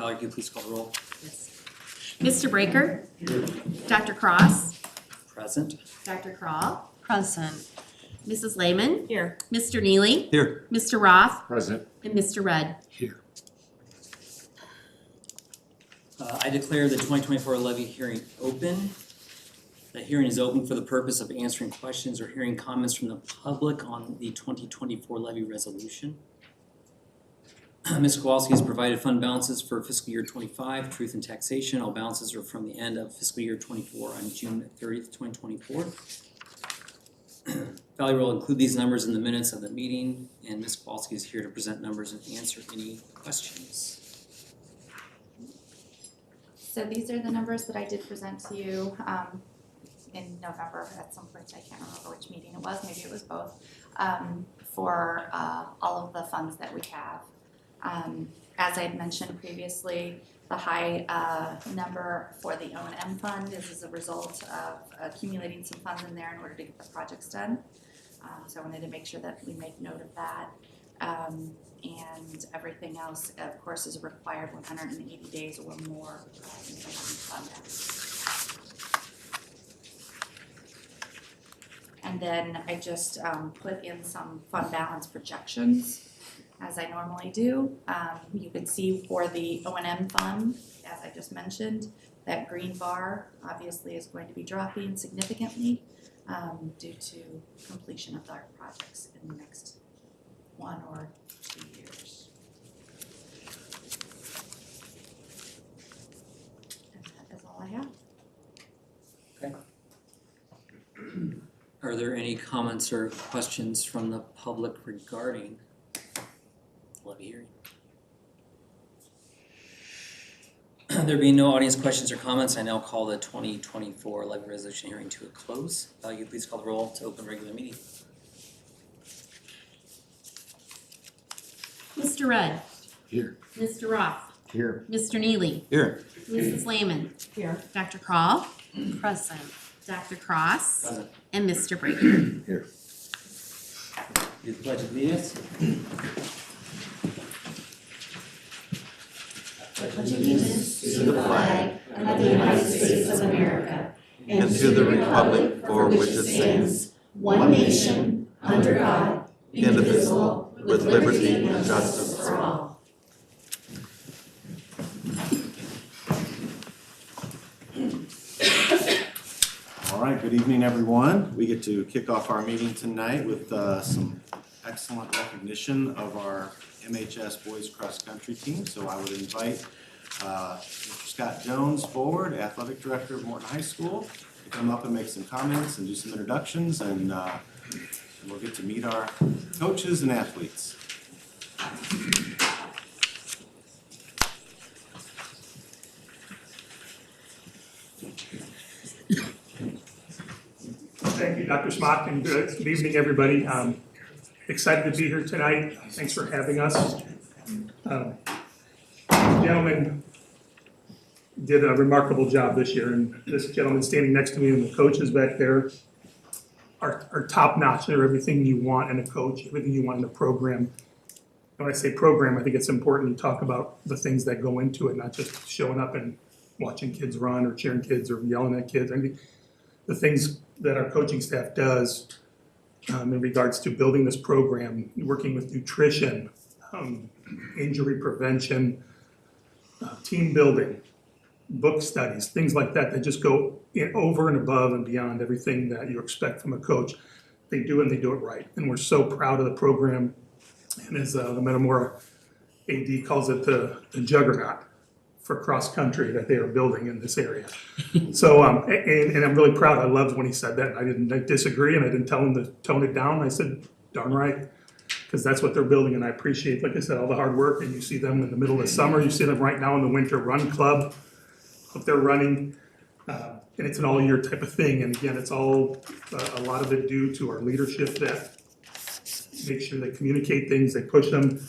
Valerie, can you please call the roll? Yes. Mr. Breaker? Here. Dr. Cross? Present. Dr. Crawl? Present. Mrs. Lehman? Here. Mr. Neely? Here. Mr. Roth? Present. And Mr. Rudd? Here. I declare the 2024 levy hearing open. The hearing is open for the purpose of answering questions or hearing comments from the public on the 2024 levy resolution. Ms. Kowalski has provided fund balances for fiscal year 25, truth and taxation. All balances are from the end of fiscal year 24 on June 30th, 2024. Valerie will include these numbers in the minutes of the meeting, and Ms. Kowalski is here to present numbers and answer any questions. So these are the numbers that I did present to you in November at some point. I can't remember which meeting it was, maybe it was both, for all of the funds that we have. As I had mentioned previously, the high number for the O&M fund is as a result of accumulating some funds in there in order to get the projects done. So I wanted to make sure that we make note of that. And everything else, of course, is required 180 days or more in fund balance. And then I just put in some fund balance projections, as I normally do. You can see for the O&M fund, as I just mentioned, that green bar obviously is going to be dropping significantly due to completion of our projects in the next 1 or 2 years. And that is all I have. Okay. Are there any comments or questions from the public regarding the levy hearing? There being no audience questions or comments, I now call the 2024 levy resolution hearing to a close. You please call the roll to open regular meeting. Mr. Rudd? Here. Mr. Roth? Here. Mr. Neely? Here. Mrs. Lehman? Here. Dr. Crawl? Present. Dr. Cross? Present. And Mr. Breaker? Here. Do the pledge of allegiance. Pledge allegiance to the flag of the United States of America and to the republic for which it stands, one nation, under God, indivisible, with liberty and justice for all. All right, good evening, everyone. We get to kick off our meeting tonight with some excellent recognition of our MHS boys cross country team. So I would invite Mr. Scott Jones forward, Athletic Director of Morton High School, to come up and make some comments and do some introductions, and we'll get to meet our coaches and athletes. Thank you, Dr. Smock, and good evening, everybody. Excited to be here tonight. Thanks for having us. Gentlemen did a remarkable job this year, and this gentleman standing next to me and the coaches back there are top notch. They're everything you want in a coach, everything you want in a program. And when I say program, I think it's important to talk about the things that go into it, not just showing up and watching kids run or cheering kids or yelling at kids. I mean, the things that our coaching staff does in regards to building this program, working with nutrition, injury prevention, team building, book studies, things like that just go over and above and beyond everything that you expect from a coach. They do, and they do it right. And we're so proud of the program. And as the Metamora AD calls it, the juggernaut for cross country that they are building in this area. So, and I'm really proud. I loved when he said that. I didn't disagree, and I didn't tell him to tone it down. I said, darn right, because that's what they're building. And I appreciate, like I said, all the hard work. And you see them in the middle of the summer. You see them right now in the Winter Run Club. If they're running, and it's an all-year type of thing. And again, it's all a lot of it due to our leadership that make sure they communicate things, they push them.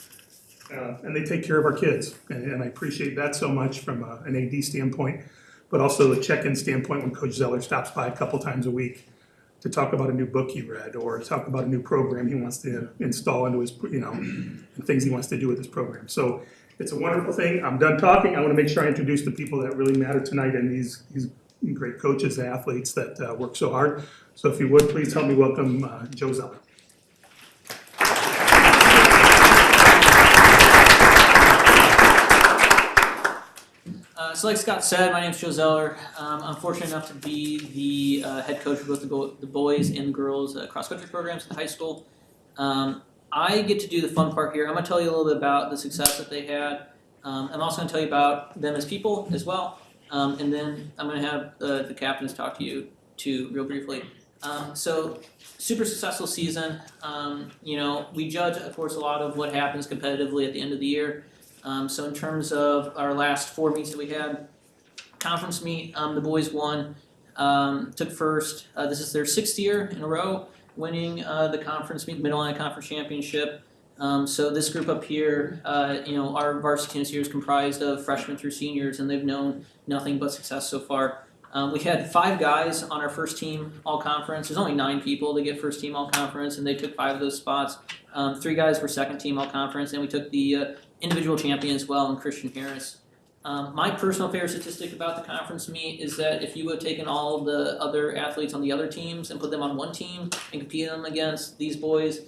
And they take care of our kids, and I appreciate that so much from an AD standpoint, but also the check-in standpoint when Coach Zeller stops by a couple times a week to talk about a new book he read or talk about a new program he wants to install into his, and things he wants to do with his program. So It's a wonderful thing. I'm done talking. I want to make sure I introduce the people that really matter tonight and these great coaches, athletes that work so hard. So if you would, please help me welcome Joe Zeller. So like Scott said, my name is Joe Zeller. I'm fortunate enough to be the head coach for both the boys and the girls cross-country programs at the high school. I get to do the fun part here. I'm going to tell you a little bit about the success that they had. I'm also going to tell you about them as people as well. And then I'm going to have the captains talk to you too real briefly. So super successful season. We judge, of course, a lot of what happens competitively at the end of the year. So in terms of our last 4 meets that we had, conference meet, the boys won, took first. This is their 6th year in a row winning the conference meet, Mid-Atlantic Conference Championship. So this group up here, our varsity team this year is comprised of freshmen through seniors, and they've known nothing but success so far. We had 5 guys on our first team all-conference. There's only 9 people to get first team all-conference, and they took 5 of those spots. 3 guys were second team all-conference, and we took the individual champion as well in Christian Harris. My personal favorite statistic about the conference meet is that if you would have taken all of the other athletes on the other teams and put them on one team and competed them against these boys,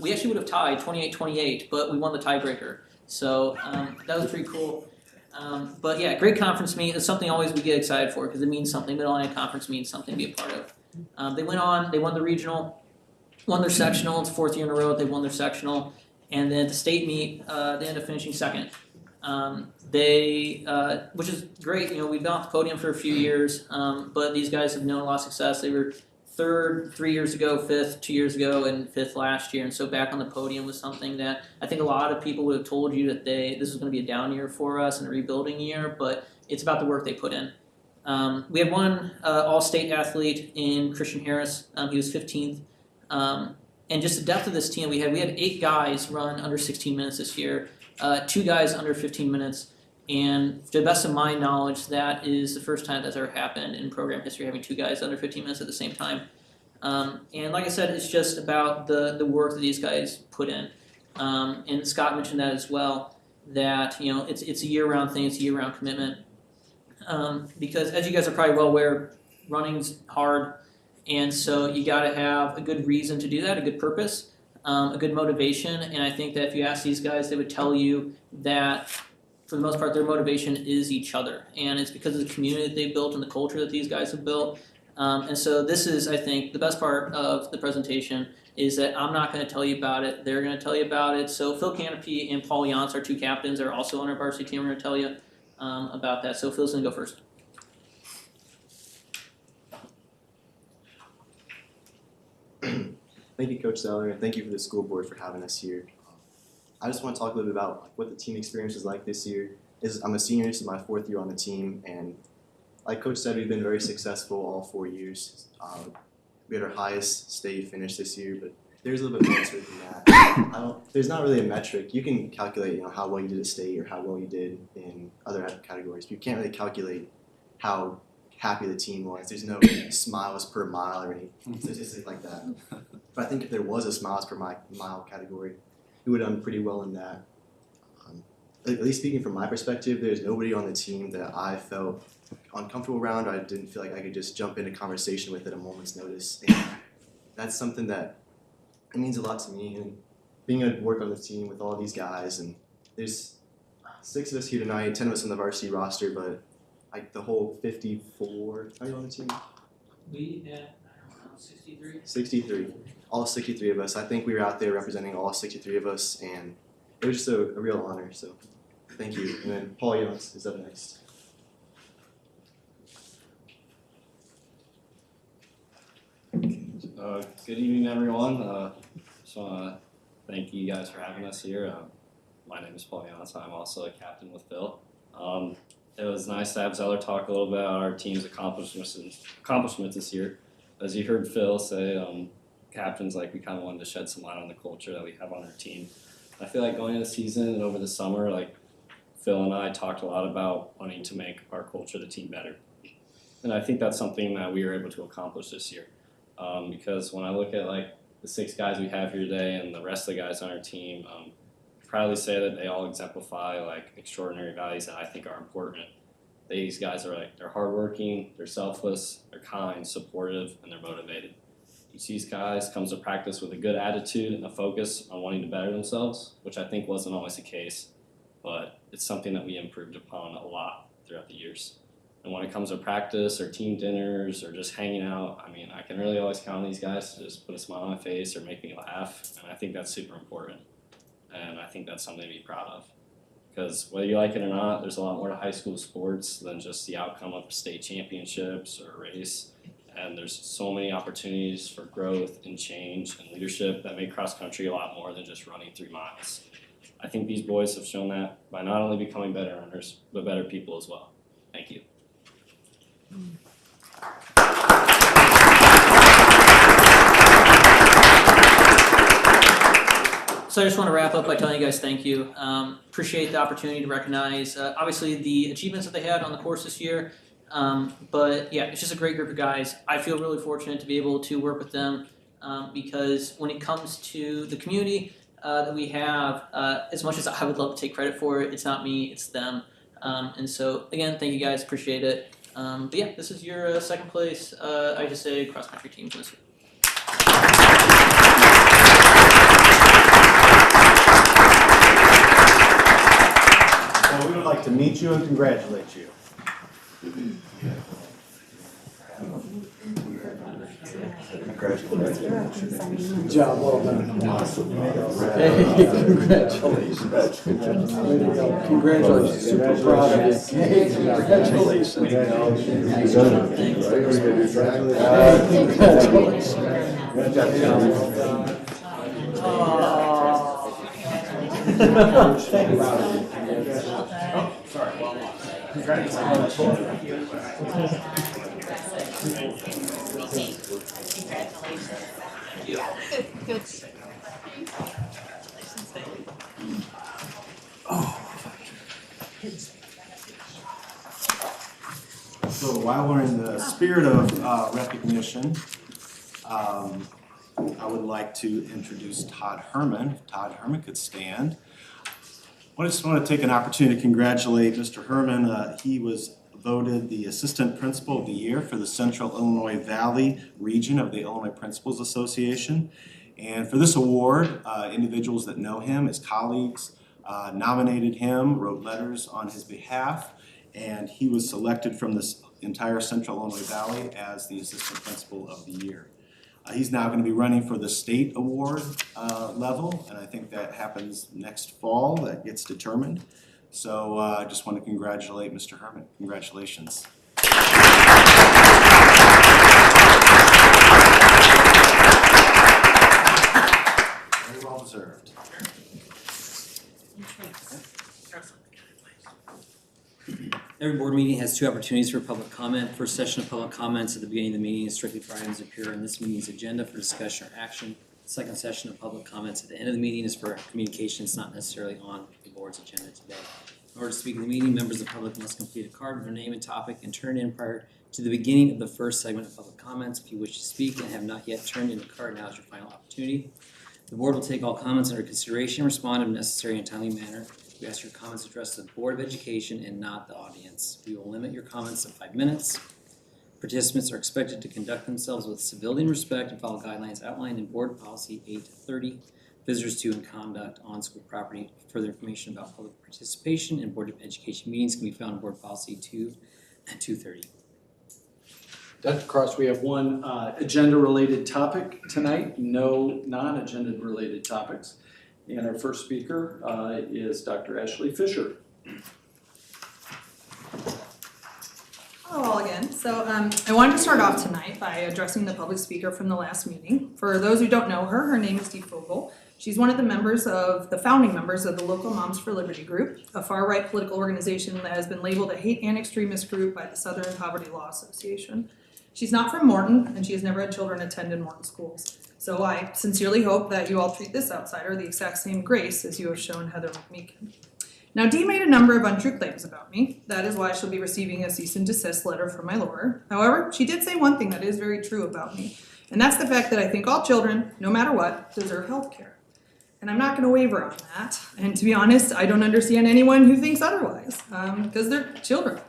we actually would have tied 28-28, but we won the tiebreaker. So that was pretty cool. But yeah, great conference meet. It's something always we get excited for because it means something. Mid-Atlantic Conference means something to be a part of. They went on, they won the regional, won their sectional. It's 4th year in a row that they won their sectional. And then at the state meet, they ended up finishing second. Which is great. We've been off the podium for a few years, but these guys have known a lot of success. They were 3rd 3 years ago, 5th 2 years ago, and 5th last year. And so back on the podium was something that I think a lot of people would have told you that this was going to be a down year for us and a rebuilding year, but it's about the work they put in. We had one all-state athlete in Christian Harris. He was 15th. And just the depth of this team we had 8 guys run under 16 minutes this year, 2 guys under 15 minutes, and to the best of my knowledge, that is the first time that's ever happened in program history, having 2 guys under 15 minutes at the same time. And like I said, it's just about the work that these guys put in. And Scott mentioned that as well, that it's a year-round thing, it's a year-round commitment. Because as you guys are probably well aware, running's hard. And so you got to have a good reason to do that, a good purpose, a good motivation. And I think that if you ask these guys, they would tell you that for the most part, their motivation is each other. And it's because of the community that they've built and the culture that these guys have built. And so this is, I think, the best part of the presentation is that I'm not going to tell you about it. They're going to tell you about it. So Phil Canopy and Paul Yance, our 2 captains, are also on our varsity team. We're going to tell you about that. So Phil's going to go first. Thank you, Coach Zeller, and thank you for the school board for having us here. I just want to talk a little bit about what the team experience is like this year. I'm a senior, this is my 4th year on the team, and like Coach said, we've been very successful all 4 years. We had our highest state finish this year, but there's a little bit more to it than that. There's not really a metric. You can calculate, how well you did at state or how well you did in other categories, but you can't really calculate how happy the team was. There's no smiles per mile or any statistics like that. But I think if there was a smiles per mile category, we would have done pretty well in that. At least speaking from my perspective, there's nobody on the team that I felt uncomfortable around, or I didn't feel like I could just jump into conversation with at a moment's notice. And that's something that it means a lot to me. And being able to work on the team with all these guys, and there's 6 of us here tonight, 10 of us on the varsity roster, but like the whole 54, are you on the team? We had, I don't know, 63? 63. All 63 of us. I think we were out there representing all 63 of us, and it was just a real honor, so thank you. And then Paul Youngs is up next. Good evening, everyone. Just want to thank you guys for having us here. My name is Paul Youngs. I'm also a captain with Phil. It was nice to have Zeller talk a little bit about our team's accomplishments this year. As you heard Phil say, captains, we kind of wanted to shed some light on the culture that we have on our team. I feel like going into the season and over the summer, Phil and I talked a lot about wanting to make our culture, the team, better. And I think that's something that we were able to accomplish this year. Because when I look at the 6 guys we have here today and the rest of the guys on our team, proudly say that they all exemplify like extraordinary values that I think are important. These guys are they're hardworking, they're selfless, they're kind, supportive, and they're motivated. Each of these guys comes to practice with a good attitude and a focus on wanting to better themselves, which I think wasn't always the case, but it's something that we improved upon a lot throughout the years. And when it comes to practice or team dinners or just hanging out, I mean, I can really always count on these guys to just put a smile on my face or make me laugh, and I think that's super important. And I think that's something to be proud of. Because whether you like it or not, there's a lot more to high school sports than just the outcome of state championships or a race. And there's so many opportunities for growth and change and leadership that make cross country a lot more than just running 3 miles. I think these boys have shown that by not only becoming better runners, but better people as well. Thank you. So I just want to wrap up by telling you guys thank you. Appreciate the opportunity to recognize, obviously, the achievements that they had on the course this year. But yeah, it's just a great group of guys. I feel really fortunate to be able to work with them because when it comes to the community that we have, as much as I would love to take credit for it, it's not me, it's them. And so again, thank you guys, appreciate it. But yeah, this is your second place IHSA cross country team for this year. Well, we would like to meet you and congratulate you. Good job, well done. Hey, congratulations. Congratulations, super proud of you. Hey, congratulations. Good. So while we're in the spirit of recognition, I would like to introduce Todd Herman. If Todd Herman could stand. I just want to take an opportunity to congratulate Mr. Herman. He was voted the Assistant Principal of the Year for the Central Illinois Valley region of the Illinois Principals Association. And for this award, individuals that know him, his colleagues, nominated him, wrote letters on his behalf, and he was selected from this entire Central Illinois Valley as the Assistant Principal of the Year. He's now going to be running for the state award level, and I think that happens next fall, that gets determined. So I just want to congratulate Mr. Herman. Congratulations. Very well deserved. Every board meeting has 2 opportunities for public comment. First session of public comments at the beginning of the meeting is strictly for items that appear on this meeting's agenda for discussion or action. Second session of public comments at the end of the meeting is for communications not necessarily on the board's agenda today. In order to speak in the meeting, members of the public must complete a card with their name and topic and turn it in prior to the beginning of the first segment of public comments. If you wish to speak and have not yet turned in a card, now is your final opportunity. The board will take all comments under consideration and respond in a necessary and timely manner. We ask your comments addressed to the Board of Education and not the audience. We will limit your comments to 5 minutes. Participants are expected to conduct themselves with civility and respect and follow guidelines outlined in Board Policy 830. Visitors to and conduct on school property. Further information about public participation in Board of Education meetings can be found in Board Policy 2 and 230. Dr. Cross, we have one agenda-related topic tonight, no non-agenda related topics. And our first speaker is Dr. Ashley Fisher. Hello all again. So I wanted to start off tonight by addressing the public speaker from the last meeting. For those who don't know her, her name is Dee Fogel. She's one of the founding members of the local Moms for Liberty group, a far-right political organization that has been labeled a hate and extremist group by the Southern Poverty Law Association. She's not from Morton, and she has never had children attend in Morton schools. So I sincerely hope that you all treat this outsider the exact same grace as you have shown Heather McMeekin. Now, Dee made a number of untrue claims about me. That is why she'll be receiving a cease and desist letter from my lawyer. However, she did say one thing that is very true about me, and that's the fact that I think all children, no matter what, deserve health care. And I'm not gonna waver on that. And to be honest, I don't understand anyone who thinks otherwise, because they're children.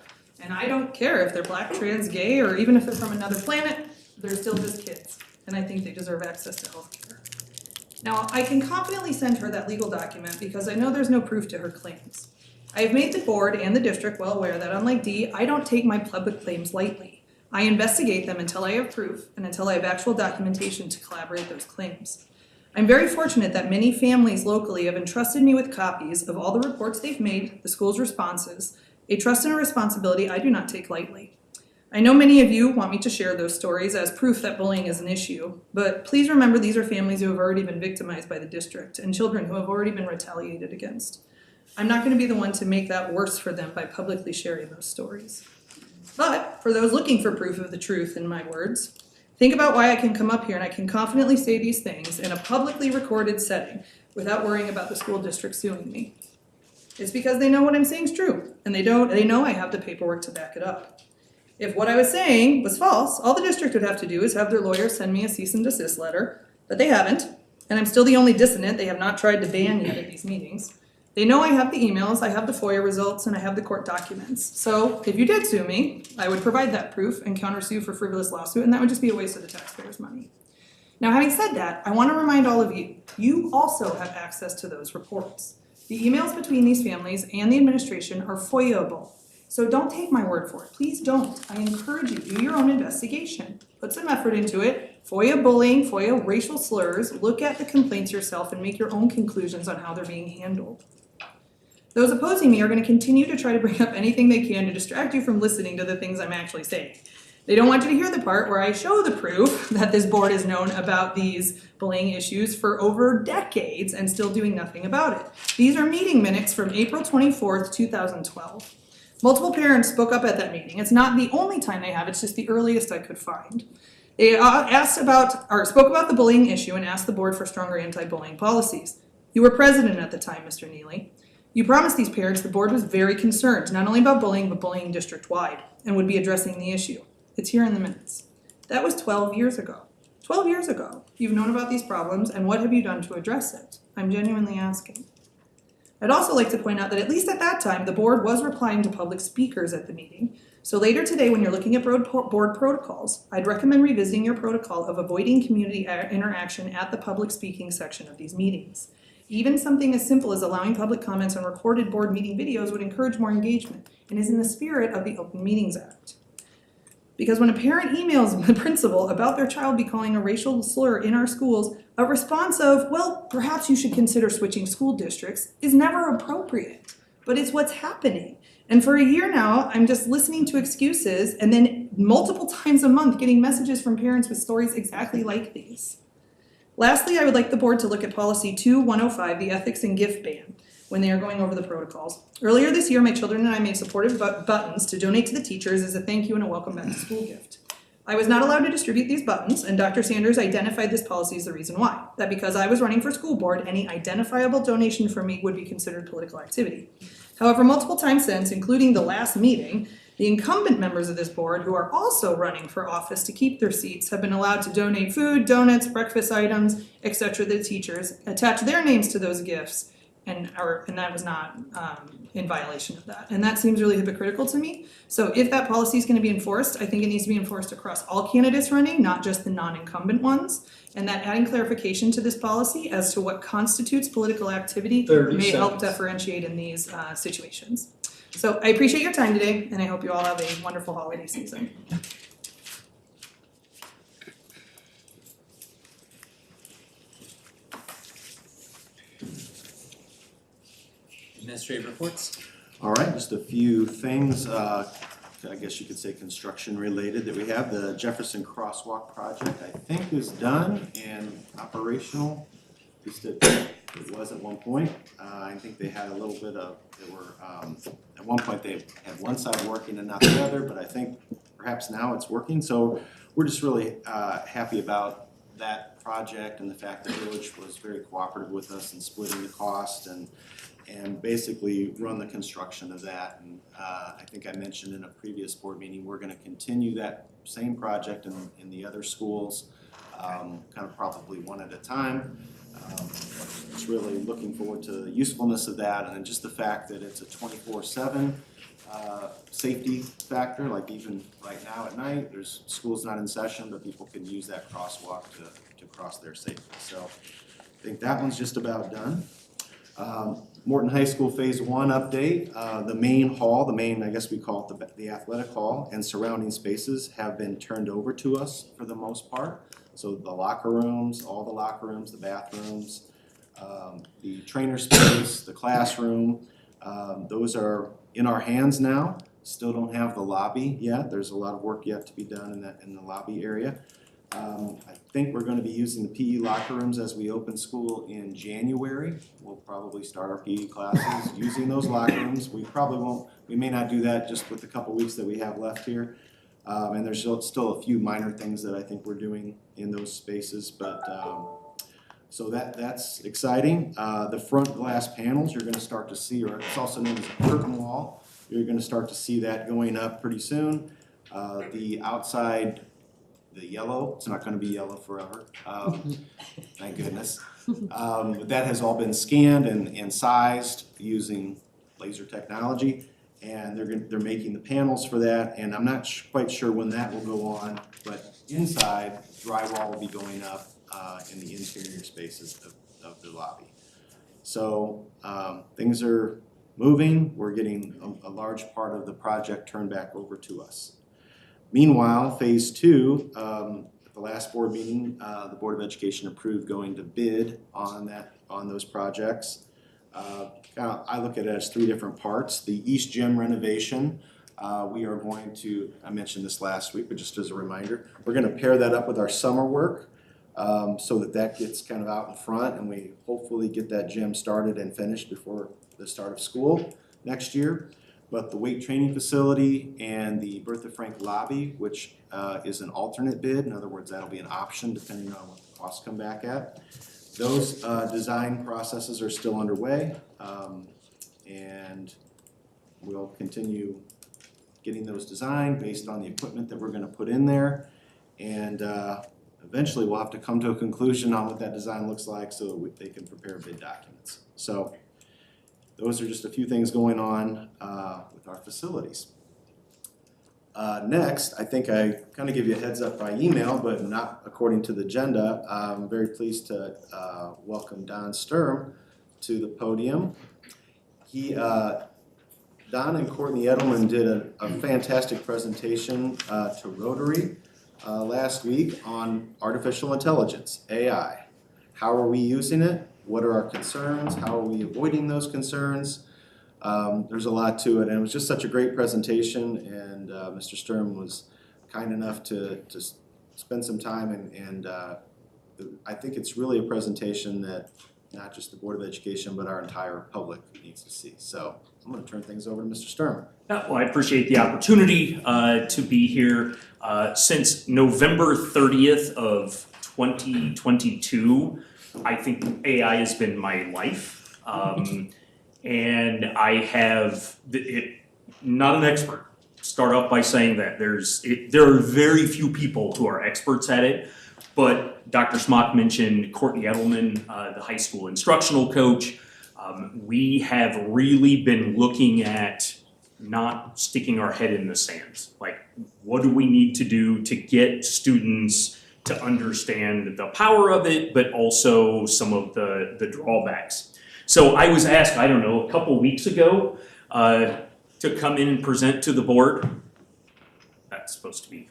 And I don't care if they're black, trans, gay, or even if they're from another planet, they're still just kids. And I think they deserve access to health care. Now, I can confidently send her that legal document because I know there's no proof to her claims. I have made the board and the district well aware that unlike Dee, I don't take my public claims lightly. I investigate them until I have proof and until I have actual documentation to corroborate those claims. I'm very fortunate that many families locally have entrusted me with copies of all the reports they've made, the school's responses, a trust and a responsibility I do not take lightly. I know many of you want me to share those stories as proof that bullying is an issue, but please remember these are families who have already been victimized by the district and children who have already been retaliated against. I'm not going to be the one to make that worse for them by publicly sharing those stories. But for those looking for proof of the truth in my words, think about why I can come up here and I can confidently say these things in a publicly recorded setting without worrying about the school district suing me. It's because they know what I'm saying is true, and they know I have the paperwork to back it up. If what I was saying was false, all the district would have to do is have their lawyer send me a cease and desist letter, but they haven't, and I'm still the only dissonant they have not tried to ban yet at these meetings. They know I have the emails, I have the FOIA results, and I have the court documents. So if you did sue me, I would provide that proof and countersue for frivolous lawsuit, and that would just be a waste of the taxpayers' money. Now, having said that, I want to remind all of you, you also have access to those reports. The emails between these families and the administration are FOIA-able. So don't take my word for it. Please don't. I encourage you, do your own investigation. Put some effort into it. FOIA bullying, FOIA racial slurs, look at the complaints yourself and make your own conclusions on how they're being handled. Those opposing me are going to continue to try to bring up anything they can to distract you from listening to the things I'm actually saying. They don't want you to hear the part where I show the proof that this board has known about these bullying issues for over decades and still doing nothing about it. These are meeting minutes from April 24th, 2012. Multiple parents spoke up at that meeting. It's not the only time they have, it's just the earliest I could find. They spoke about the bullying issue and asked the board for stronger anti-bullying policies. You were president at the time, Mr. Neely. You promised these parents the board was very concerned, not only about bullying, but bullying district-wide, and would be addressing the issue. It's here in the minutes. That was 12 years ago. 12 years ago. You've known about these problems, and what have you done to address it? I'm genuinely asking. I'd also like to point out that at least at that time, the board was replying to public speakers at the meeting. So later today, when you're looking at board protocols, I'd recommend revisiting your protocol of avoiding community interaction at the public speaking section of these meetings. Even something as simple as allowing public comments on recorded board meeting videos would encourage more engagement and is in the spirit of the Open Meetings Act. Because when a parent emails the principal about their child be calling a racial slur in our schools, a response of, well, perhaps you should consider switching school districts is never appropriate, but it's what's happening. And for a year now, I'm just listening to excuses and then multiple times a month getting messages from parents with stories exactly like these. Lastly, I would like the board to look at policy 2105, the ethics and gift ban, when they are going over the protocols. Earlier this year, my children and I made supportive buttons to donate to the teachers as a thank you and a welcome back to school gift. I was not allowed to distribute these buttons, and Dr. Sanders identified this policy as the reason why. That because I was running for school board, any identifiable donation from me would be considered political activity. However, multiple times since, including the last meeting, the incumbent members of this board, who are also running for office to keep their seats, have been allowed to donate food, donuts, breakfast items, etc. to the teachers, attach their names to those gifts, and that was not in violation of that. And that seems really hypocritical to me. So if that policy is going to be enforced, I think it needs to be enforced across all candidates running, not just the non-incumbent ones. And that adding clarification to this policy as to what constitutes political activity may help differentiate in these situations. So I appreciate your time today, and I hope you all have a wonderful holiday season. Administrative reports. All right, just a few things, I guess you could say construction related that we have. The Jefferson Crosswalk project, I think, is done and operational. At least it was at one point. I think they had a little bit of, at one point they had one side working and not the other, but I think perhaps now it's working. So we're just really happy about that project and the fact that the village was very cooperative with us in splitting the cost and basically run the construction of that. And I think I mentioned in a previous board meeting, we're going to continue that same project in the other schools, kind of probably one at a time. just really looking forward to the usefulness of that, and then just the fact that it's a 24/7 safety factor, like even right now at night, school's not in session, but people can use that crosswalk to cross there safely. So I think that one's just about done. Morton High School Phase 1 update. The main hall, I guess we call it the athletic hall, and surrounding spaces have been turned over to us for the most part. So the locker rooms, all the locker rooms, the bathrooms, the trainer space, the classroom, those are in our hands now. Still don't have the lobby yet. There's a lot of work yet to be done in the lobby area. I think we're going to be using the PE locker rooms as we open school in January. We'll probably start our PE classes using those locker rooms. We may not do that just with the couple weeks that we have left here. And there's still a few minor things that I think we're doing in those spaces, but so that's exciting. The front glass panels you're going to start to see, or it's also known as a curtain wall. You're going to start to see that going up pretty soon. The outside, the yellow, it's not going to be yellow forever, thank goodness. But that has all been scanned and sized using laser technology, and they're making the panels for that, and I'm not quite sure when that will go on, but inside, drywall will be going up in the interior spaces of the lobby. So things are moving. We're getting a large part of the project turned back over to us. Meanwhile, Phase 2, at the last board meeting, the Board of Education approved going to bid on those projects. I look at it as three different parts. The East Gym renovation, we are going to, I mentioned this last week, but just as a reminder, we're going to pair that up with our summer work so that gets kind of out in front, and we hopefully get that gym started and finished before the start of school next year. But the weight training facility and the Bertha Frank lobby, which is an alternate bid, in other words, that'll be an option depending on what the costs come back at. Those design processes are still underway, and we'll continue getting those designed based on the equipment that we're going to put in there, and eventually we'll have to come to a conclusion on what that design looks like so that they can prepare bid documents. So those are just a few things going on with our facilities. Next, I think I kind of give you a heads up by email, but not according to the agenda. I'm very pleased to welcome Don Sturm to the podium. Don and Courtney Edelman did a fantastic presentation to Rotary last week on artificial intelligence, AI. How are we using it? What are our concerns? How are we avoiding those concerns? There's a lot to it, and it was just such a great presentation, and Mr. Sturm was kind enough to spend some time, and I think it's really a presentation that not just the Board of Education, but our entire public needs to see. So I'm going to turn things over to Mr. Sturm. Well, I appreciate the opportunity to be here. Since November 30th of 2022, I think AI has been my life. And I have, not an expert. Start off by saying that there are very few people who are experts at it, but Dr. Smock mentioned Courtney Edelman, the high school instructional coach. We have really been looking at not sticking our head in the sand. Like, what do we need to do to get students to understand the power of it, but also some of the drawbacks? So I was asked, I don't know, a couple weeks ago to come in and present to the board. That's supposed to be,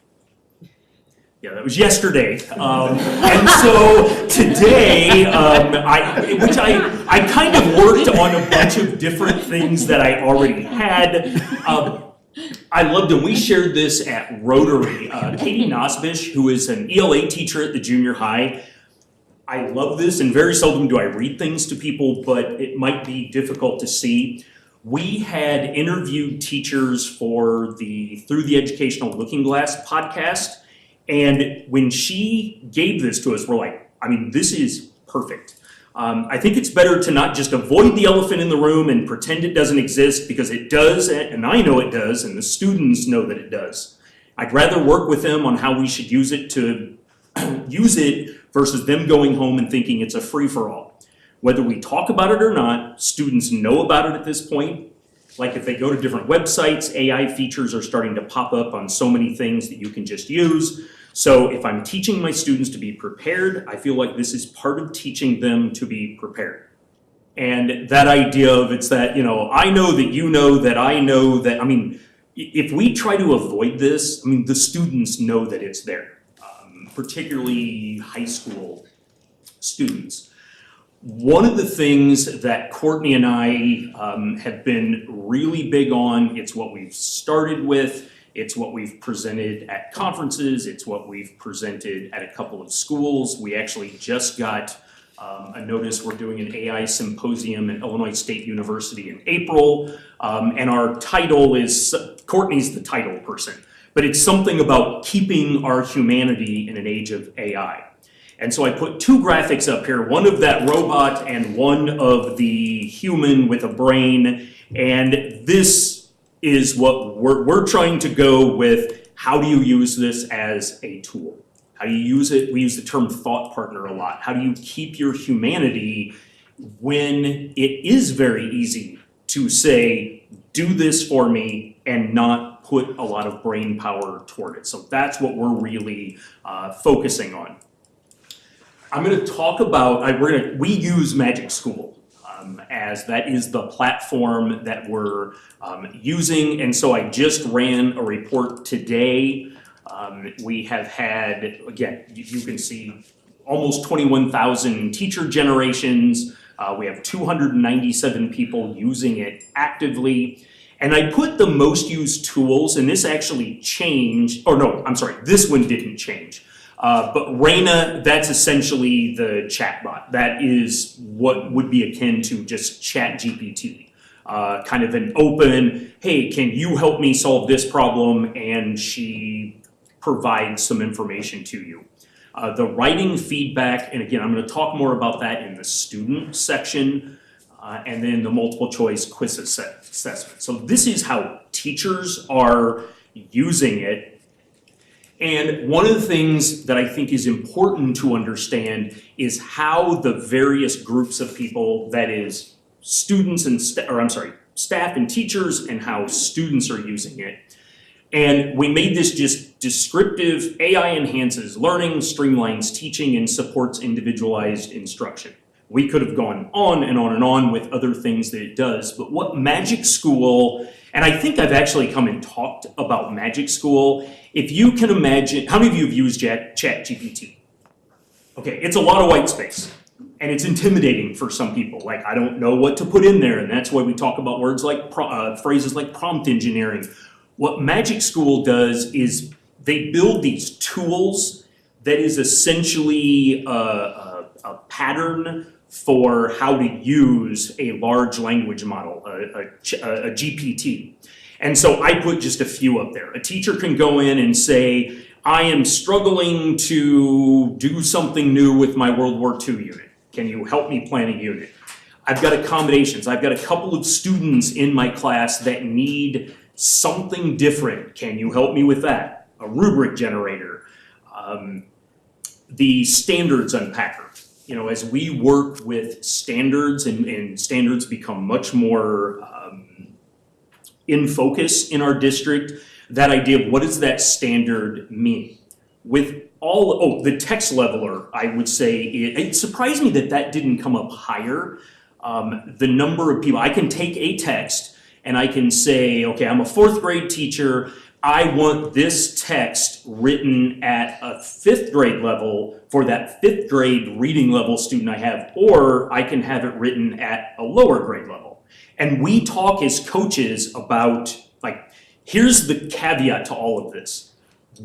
yeah, that was yesterday. And so today, I kind of worked on a bunch of different things that I already had. I loved, and we shared this at Rotary. Katie Nosbish, who is an ELA teacher at the junior high, I love this, and very seldom do I read things to people, but it might be difficult to see. We had interviewed teachers for Through the Educational Looking Glass podcast, and when she gave this to us, we're like, I mean, this is perfect. I think it's better to not just avoid the elephant in the room and pretend it doesn't exist, because it does, and I know it does, and the students know that it does. I'd rather work with them on how we should use it versus them going home and thinking it's a free-for-all. Whether we talk about it or not, students know about it at this point. Like if they go to different websites, AI features are starting to pop up on so many things that you can just use. So if I'm teaching my students to be prepared, I feel like this is part of teaching them to be prepared. And that idea of it's that, I know that you know that I know that, if we try to avoid this, the students know that it's there, particularly high school students. One of the things that Courtney and I have been really big on, it's what we've started with, it's what we've presented at conferences, it's what we've presented at a couple of schools. We actually just got a notice we're doing an AI symposium at Illinois State University in April, and our title is, Courtney's the title person, but it's something about keeping our humanity in an age of AI. And so I put two graphics up here, one of that robot and one of the human with a brain. And this is what we're trying to go with. How do you use this as a tool? How do you use it? We use the term thought partner a lot. How do you keep your humanity when it is very easy to say, do this for me and not put a lot of brain power toward it? So that's what we're really focusing on. I'm going to talk about, we use Magic School as that is the platform that we're using. And so I just ran a report today. We have had, again, you can see almost 21,000 teacher generations. We have 297 people using it actively. And I put the most used tools, and this actually changed, this one didn't change. But Raina, that's essentially the chatbot. That is what would be akin to just ChatGPT. Kind of an open, hey, can you help me solve this problem? And she provides some information to you. The writing feedback, and again, I'm going to talk more about that in the student section, and then the multiple choice quiz assessment. So this is how teachers are using it. And one of the things that I think is important to understand is how the various groups of people, that is students and staff and teachers, and how students are using it. And we made this just descriptive. AI enhances learning, streamlines teaching, and supports individualized instruction. We could have gone on and on and on with other things that it does, but what Magic School, and I think I've actually come and talked about Magic School. If you can imagine, how many of you have used ChatGPT? Okay, it's a lot of white space, and it's intimidating for some people. Like, I don't know what to put in there, and that's why we talk about words like phrases like prompt engineering. What Magic School does is they build these tools that is essentially a pattern for how to use a large language model, a GPT. And so I put just a few up there. A teacher can go in and say, I am struggling to do something new with my World War II unit. Can you help me plan a unit? I've got accommodations. I've got a couple of students in my class that need something different. Can you help me with that? A rubric generator. The standards unpacker. As we work with standards and standards become much more in focus in our district, that idea of what does that standard mean? With the text leveler, I would say, it surprised me that didn't come up higher. The number of people, I can take a text and I can say, okay, I'm a 4th grade teacher, I want this text written at a 5th grade level for that 5th grade reading level student I have, or I can have it written at a lower grade level. And we talk as coaches about, here's the caveat to all of this.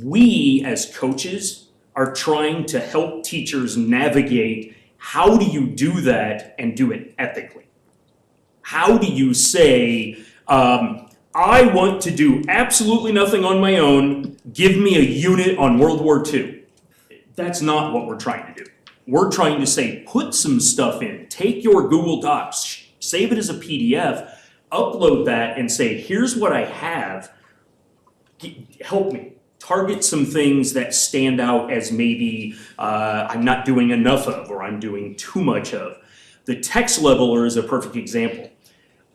We as coaches are trying to help teachers navigate how do you do that and do it ethically? How do you say, I want to do absolutely nothing on my own, give me a unit on World War II. That's not what we're trying to do. We're trying to say, put some stuff in, take your Google Docs, save it as a PDF, upload that and say, here's what I have, help me. Target some things that stand out as maybe I'm not doing enough of or I'm doing too much of. The text leveler is a perfect example.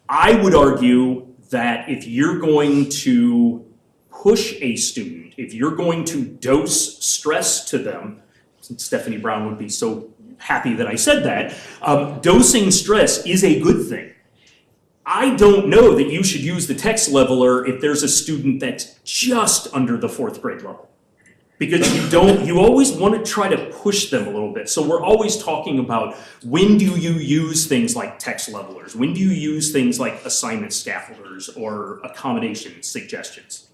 I would argue that if you're going to push a student, if you're going to dose stress to them, Stephanie Brown would be so happy that I said that, dosing stress is a good thing. I don't know that you should use the text leveler if there's a student that's just under the 4th grade level. Because you always want to try to push them a little bit. So we're always talking about, when do you use things like text levelers? When do you use things like assignment scaffolders or accommodation suggestions?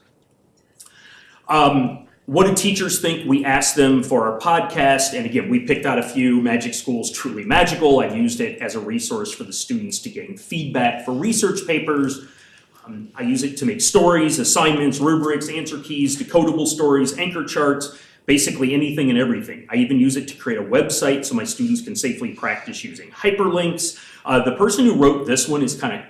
What do teachers think? We asked them for our podcast, and again, we picked out a few. Magic School's Truly Magical. I've used it as a resource for the students to gain feedback for research papers. I use it to make stories, assignments, rubrics, answer keys, decodable stories, anchor charts, basically anything and everything. I even use it to create a website so my students can safely practice using hyperlinks. The person who wrote this one is kind of,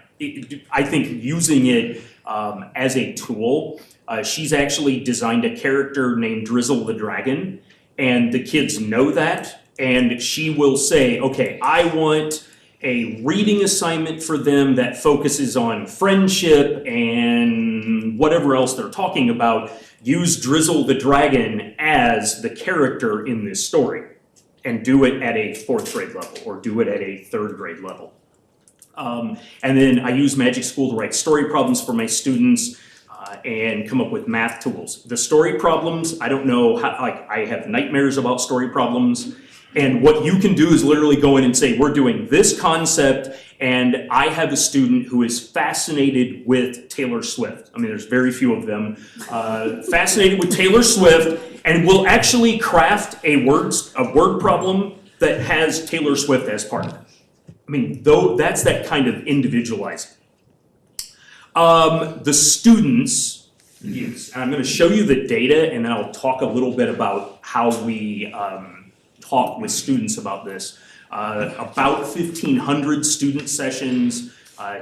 I think, using it as a tool. She's actually designed a character named Drizzle the Dragon, and the kids know that, and she will say, okay, I want a reading assignment for them that focuses on friendship and whatever else they're talking about. Use Drizzle the Dragon as the character in this story, and do it at a 4th grade level or do it at a 3rd grade level. And then I use Magic School to write story problems for my students and come up with math tools. The story problems, I don't know how, like, I have nightmares about story problems. And what you can do is literally go in and say, we're doing this concept, and I have a student who is fascinated with Taylor Swift. I mean, there's very few of them. Fascinated with Taylor Swift, and will actually craft a word problem that has Taylor Swift as part of it. I mean, though that's that kind of individualizing. The students use, and I'm going to show you the data, and then I'll talk a little bit about how we talk with students about this. About 1,500 student sessions,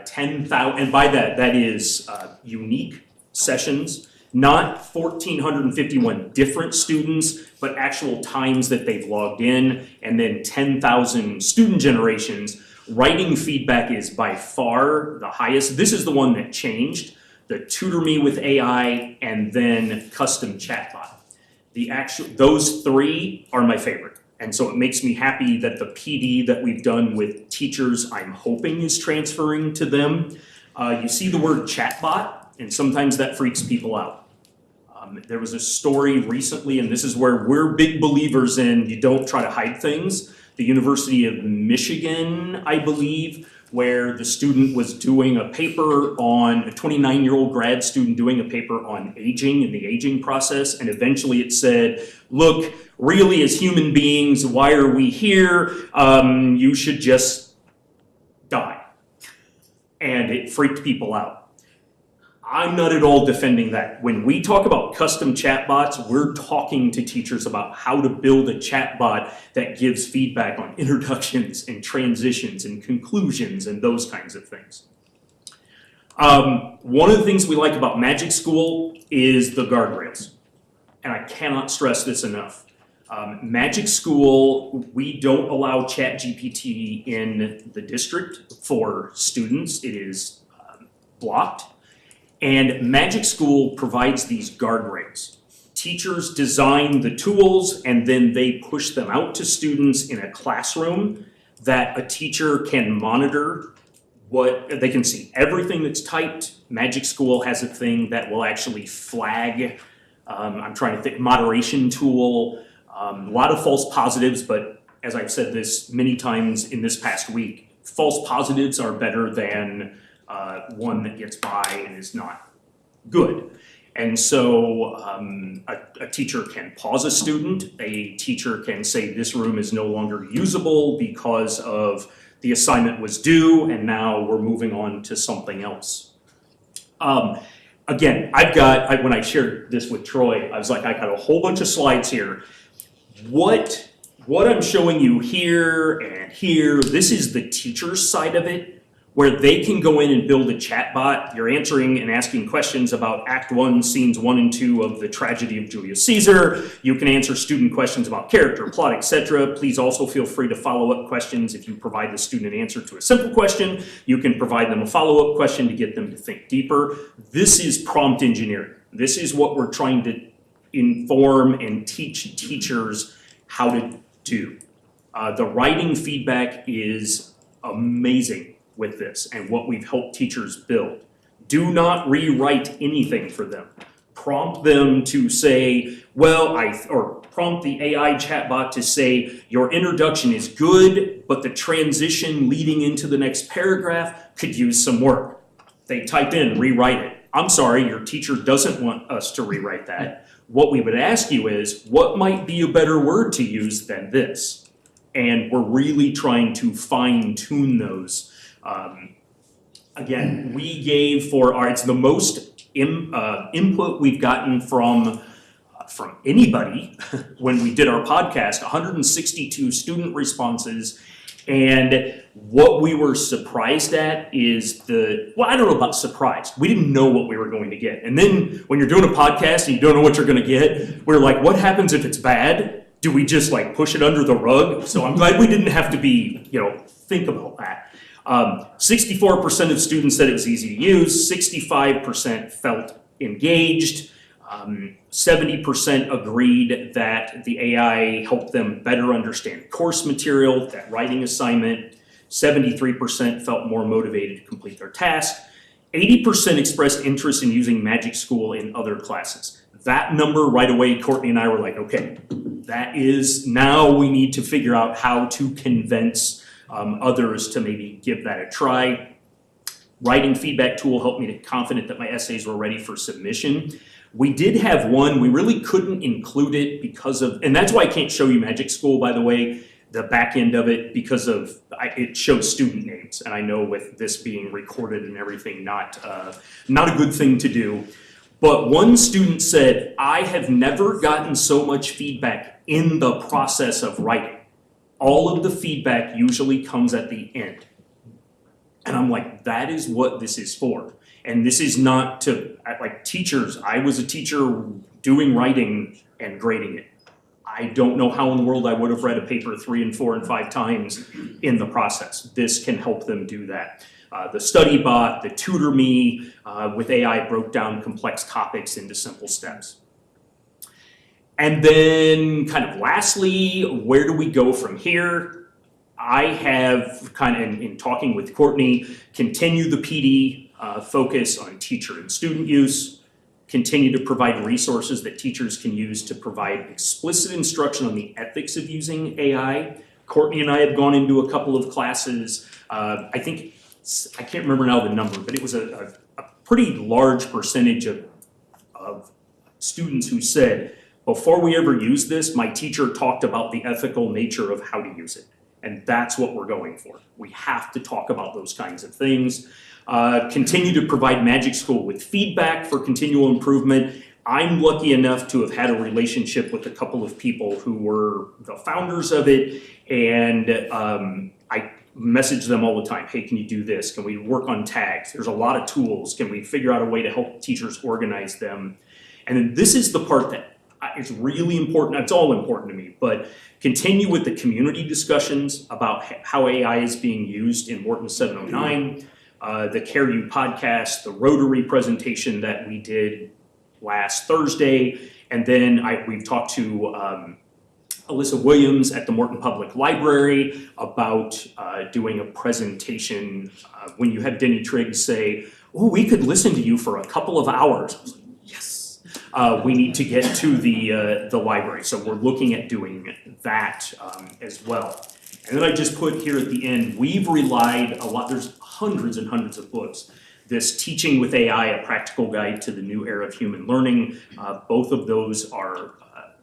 10,000, and by that is unique sessions, not 1,451 different students, but actual times that they've logged in, and then 10,000 student generations. Writing feedback is by far the highest. This is the one that changed, the Tutor Me with AI, and then custom chatbot. Those 3 are my favorite. And so it makes me happy that the PD that we've done with teachers, I'm hoping is transferring to them. You see the word chatbot, and sometimes that freaks people out. There was a story recently, and this is where we're big believers in, you don't try to hide things. The University of Michigan, I believe, where the student was doing a paper on, a 29-year-old grad student doing a paper on aging and the aging process, and eventually it said, look, really as human beings, why are we here? You should just die. And it freaked people out. I'm not at all defending that. When we talk about custom chatbots, we're talking to teachers about how to build a chatbot that gives feedback on introductions and transitions and conclusions and those kinds of things. One of the things we like about Magic School is the guardrails. And I cannot stress this enough. Magic School, we don't allow ChatGPT in the district for students. It is blocked. And Magic School provides these guardrails. Teachers design the tools, and then they push them out to students in a classroom that a teacher can monitor. They can see everything that's typed. Magic School has a thing that will actually flag, I'm trying to think, moderation tool, a lot of false positives, but as I've said this many times in this past week, false positives are better than one that gets by and is not good. And so a teacher can pause a student. A teacher can say this room is no longer usable because of the assignment was due and now we're moving on to something else. Again, when I shared this with Troy, I was like, I got a whole bunch of slides here. What I'm showing you here and here, this is the teacher's side of it. where they can go in and build a chatbot. You're answering and asking questions about Act 1, Scenes 1 and 2 of The Tragedy of Julius Caesar. You can answer student questions about character, plot, etc. Please also feel free to follow up questions. If you provide the student an answer to a simple question, you can provide them a follow-up question to get them to think deeper. This is prompt engineering. This is what we're trying to inform and teach teachers how to do. The writing feedback is amazing with this and what we've helped teachers build. Do not rewrite anything for them. Prompt them to say, or prompt the AI chatbot to say, your introduction is good, but the transition leading into the next paragraph could use some work. They type in, rewrite it. I'm sorry, your teacher doesn't want us to rewrite that. What we would ask you is, what might be a better word to use than this? And we're really trying to fine tune those. Again, we gave it's the most input we've gotten from anybody when we did our podcast, 162 student responses. And what we were surprised at is I don't know about surprised. We didn't know what we were going to get. And then when you're doing a podcast and you don't know what you're going to get, we're like, what happens if it's bad? Do we just like push it under the rug? So I'm glad we didn't have to think about that. 64% of students said it was easy to use, 65% felt engaged, 70% agreed that the AI helped them better understand course material, that writing assignment, 73% felt more motivated to complete their task, 80% expressed interest in using Magic School in other classes. That number right away, Courtney and I were like, okay, now we need to figure out how to convince others to maybe give that a try. Writing feedback tool helped me to confident that my essays were ready for submission. We did have one, we really couldn't include it because of, and that's why I can't show you Magic School, by the way, the back end of it, because of, it shows student names. And I know with this being recorded and everything, not a good thing to do. But one student said, I have never gotten so much feedback in the process of writing. All of the feedback usually comes at the end. And I'm like, that is what this is for. And this is not to, like teachers, I was a teacher doing writing and grading it. I don't know how in the world I would have read a paper 3 and 4 and 5 times in the process. This can help them do that. The study bot, the tutor me with AI broke down complex topics into simple steps. And then kind of lastly, where do we go from here? I have kind of, in talking with Courtney, continue the PD focus on teacher and student use, continue to provide resources that teachers can use to provide explicit instruction on the ethics of using AI. Courtney and I have gone into a couple of classes. I can't remember now the number, but it was a pretty large percentage of students who said, before we ever used this, my teacher talked about the ethical nature of how to use it. And that's what we're going for. We have to talk about those kinds of things. Continue to provide Magic School with feedback for continual improvement. I'm lucky enough to have had a relationship with a couple of people who were the founders of it, and I message them all the time. Hey, can you do this? Can we work on tags? There's a lot of tools. Can we figure out a way to help teachers organize them? And then this is the part that is really important. It's all important to me, but continue with the community discussions about how AI is being used in Wharton 709, the CareU podcast, the Rotary presentation that we did last Thursday, and then we've talked to Alyssa Williams at the Morton Public Library about doing a presentation. When you had Denny Triggs say, oh, we could listen to you for a couple of hours. I was like, yes. We need to get to the library. So we're looking at doing that as well. And then I just put here at the end, we've relied a lot, there's hundreds and hundreds of books. This Teaching with AI, A Practical Guide to the New Era of Human Learning. Both of those are,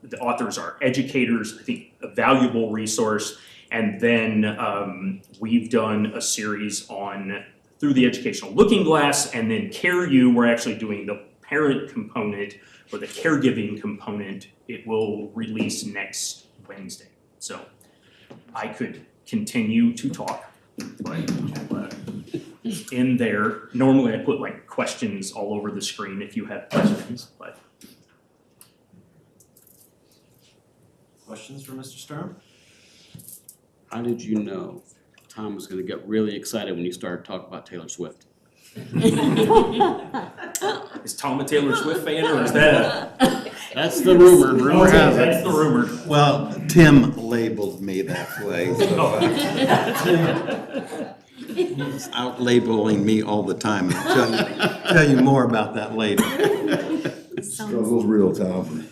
the authors are educators, I think a valuable resource. And then we've done a series on Through the Educational Looking Glass, and then CareU, we're actually doing the parent component or the caregiving component. It will release next Wednesday. So I could continue to talk, but in there. Normally I put like questions all over the screen if you have questions, but. Questions for Mr. Sturm? How did you know Tom was gonna get really excited when you started talking about Taylor Swift? Is Tom a Taylor Swift fan or is that? That's the rumor, rumor Okay, has that's it. the rumor. Well, Tim labeled me that way, so he's out labeling me all the time. I'll tell you more about that later. Struggle's real, Tom.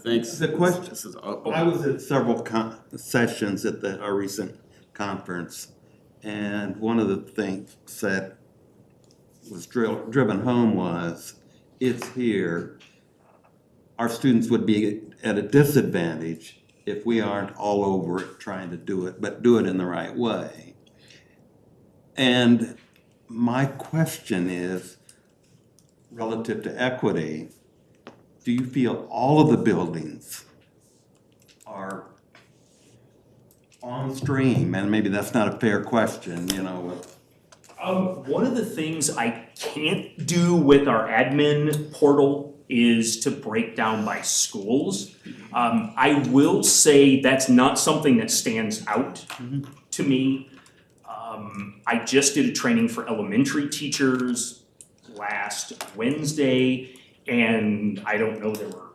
Thanks. The question, This is, I was at several sessions at our recent conference, and one of the things that was driven home was, it's here. Our students would be at a disadvantage if we aren't all over it trying to do it, but do it in the right way. And my question is, relative to equity, do you feel all of the buildings are on stream? And maybe that's not a fair question, you know. One of the things I can't do with our admin portal is to break down by schools. I will say that's not something that stands out to me. I just did a training for elementary teachers last Wednesday, and I don't know, there were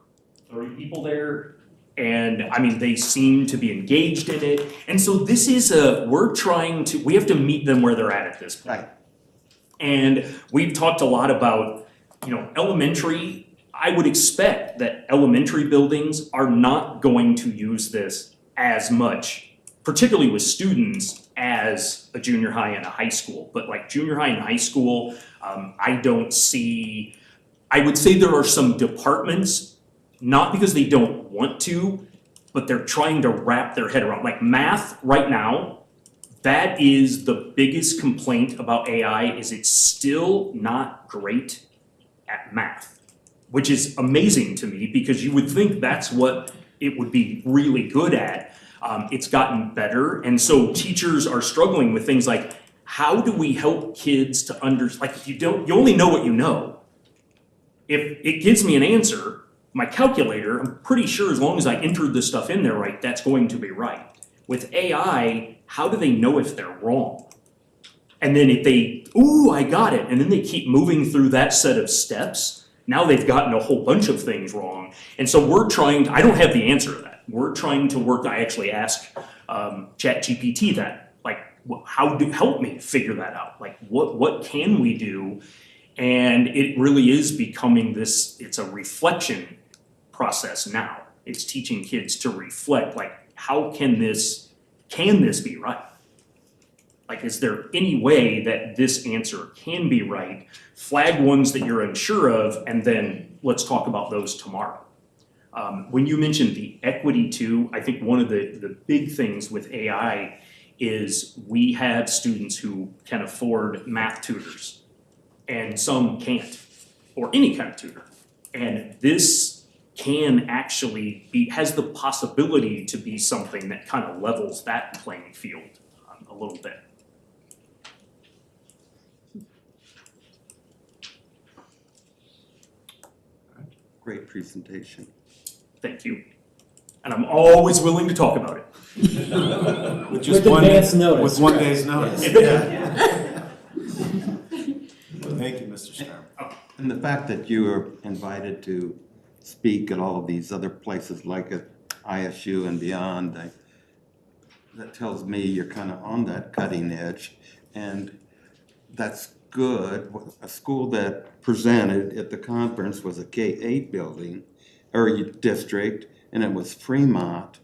30 people there. And I mean, they seem to be engaged in it. And so this is we have to meet them where they're at this point. Right. And we've talked a lot about, elementary. I would expect that elementary buildings are not going to use this as much, particularly with students, as a junior high and a high school. But like junior high and high school, I would say there are some departments, not because they don't want to, but they're trying to wrap their head around. Like math right now, that is the biggest complaint about AI, is it's still not great at math, which is amazing to me because you would think that's what it would be really good at. It's gotten better, and so teachers are struggling with things like, how do we help kids to if you only know what you know. If it gives me an answer, my calculator, I'm pretty sure as long as I entered the stuff in there right, that's going to be right. With AI, how do they know if they're wrong? And then if I got it, and then they keep moving through that set of steps, now they've gotten a whole bunch of things wrong. And so I don't have the answer to that. We're trying to work, I actually asked ChatGPT that, help me figure that out. Like, what can we do? And it really is becoming it's a reflection process now. It's teaching kids to reflect, how can this be right? Is there any way that this answer can be right? Flag ones that you're unsure of, and then let's talk about those tomorrow. When you mentioned the equity too, I think one of the big things with AI is we have students who can afford math tutors, and some can't, or any kind of tutor. And this can actually has the possibility to be something that kind of levels that playing field a little bit. Great presentation. Thank you. And I'm always willing to talk about it. With just one day's notice. Yeah. Thank you, Mr. Sturm. And the fact that you were invited to speak at all of these other places like at ISU and beyond, that tells me you're kind of on that cutting edge, and that's good. A school that presented at the conference was a K-8 building, or district, and it was Fremont,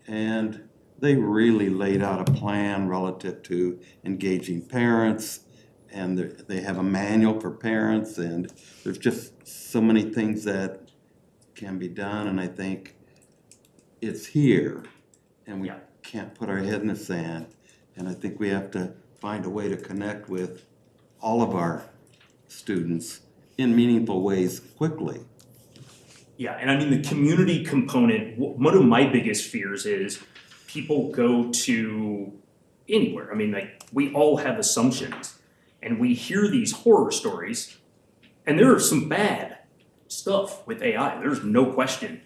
and they really laid out a plan relative to engaging parents, and they have a manual for parents, and there's just so many things that can be done, and I think it's here, and we can't put our head in the sand, and I think we have to find a way to connect with all of our students in meaningful ways quickly. Yeah, and I mean, the community component, one of my biggest fears is people go to anywhere. I mean, like, we all have assumptions, and we hear these horror stories, and there are some bad stuff with AI, there's no question.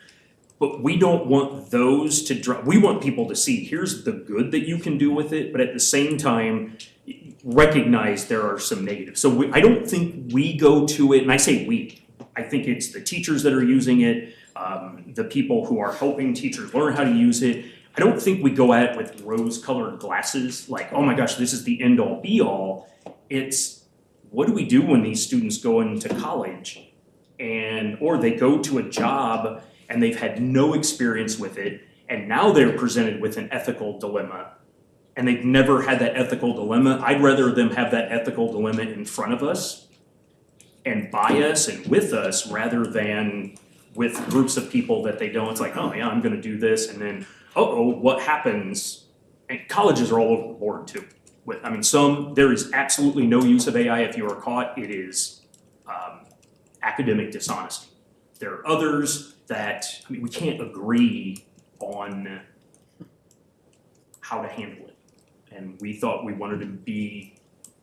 But we don't want those to we want people to see, here's the good that you can do with it, but at the same time, recognize there are some negatives. So I don't think we go to it, and I say we, I think it's the teachers that are using it, the people who are helping teachers learn how to use it. I don't think we go at it with rose-colored glasses, like, oh my gosh, this is the end-all be-all. It's, what do we do when these students go into college or they go to a job and they've had no experience with it, and now they're presented with an ethical dilemma, and they've never had that ethical dilemma. I'd rather them have that ethical dilemma in front of us and by us and with us, rather than with groups of people that they don't. It's like, oh yeah, I'm gonna do this, and then, what happens? And colleges are all over the board too. There is absolutely no use of AI. If you are caught, it is academic dishonesty. There are others that, we can't agree on how to handle it. And we thought we wanted to be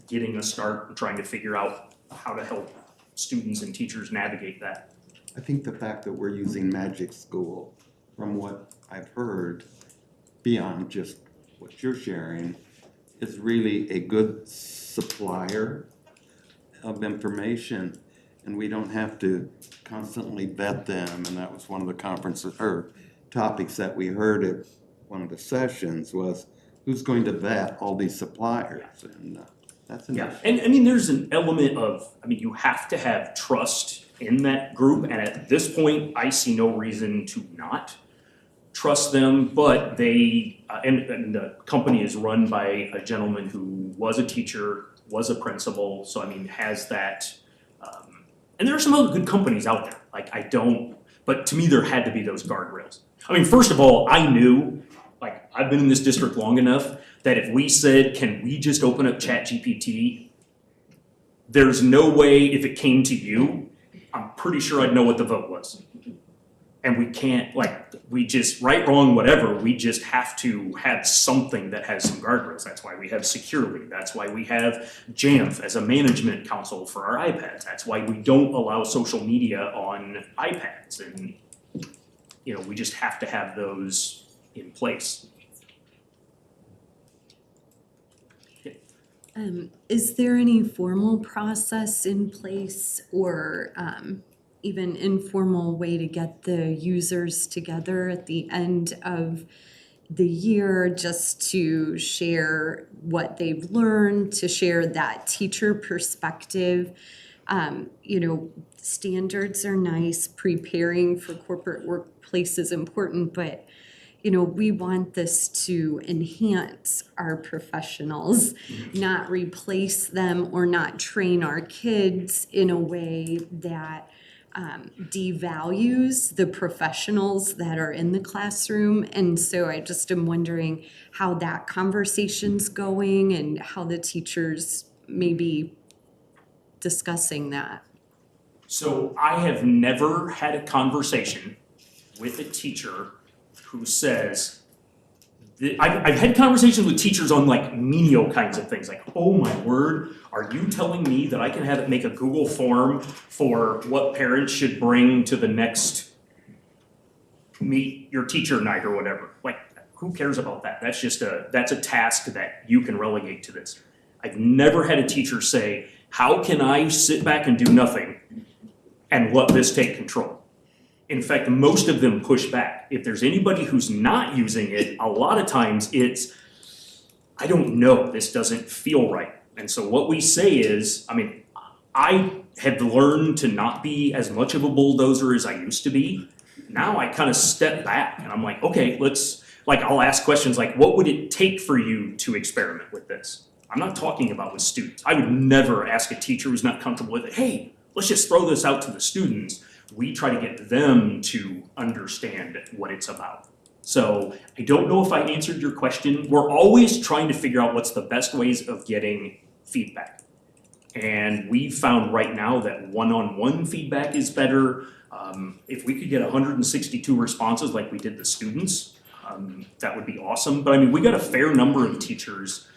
getting a start and trying to figure out how to help students and teachers navigate that. I think the fact that we're using Magic School, from what I've heard, beyond just what you're sharing, is really a good supplier of information, and we don't have to constantly vet them. And that was one of the conferences or topics that we heard at one of the sessions, was who's going to vet all these suppliers, and that's an issue. And there's an element of, you have to have trust in that group, and at this point, I see no reason to not trust them, but they, and the company is run by a gentleman who was a teacher, was a principal, so has that, and there are some other good companies out there, but to me there had to be those guardrails. First of all, I knew, I've been in this district long enough that if we said, can we just open up ChatGPT, there's no way if it came to you, I'm pretty sure I'd know what the vote was. And we can't, we just, right, wrong, whatever, we just have to have something that has some guardrails. That's why we have Securely. That's why we have Jamf as a management console for our iPads. That's why we don't allow social media on iPads. And, we just have to have those in place. Is there any formal process in place, or even informal way to get the users together at the end of the year, just to share what they've learned, to share that teacher perspective? Standards are nice, preparing for corporate workplace is important, but we want this to enhance our professionals, not replace them or not train our kids in a way that devalues the professionals that are in the classroom. And so I just am wondering how that conversation's going and how the teachers may be discussing that. So I have never had a conversation with a teacher who says, I've had conversations with teachers on menial kinds of things, oh my word, are you telling me that I can have it make a Google form for what parents should bring to the next meet your teacher night or whatever? Who cares about that? That's a task that you can relegate to this. I've never had a teacher say, how can I sit back and do nothing and let this take control? In fact, most of them push back. If there's anybody who's not using it, a lot of times it's, I don't know, this doesn't feel right. And so what we say is, I have learned to not be as much of a bulldozer as I used to be. Now I kind of step back and I'm like, okay, I'll ask questions like, what would it take for you to experiment with this? I'm not talking about with students. I would never ask a teacher who's not comfortable with it, hey, let's just throw this out to the students. We try to get them to understand what it's about. So I don't know if I answered your question. We're always trying to figure out what's the best ways of getting feedback. And we've found right now that one-on-one feedback is better. If we could get 162 responses like we did the students, that would be awesome. But I mean, we got a fair number of teachers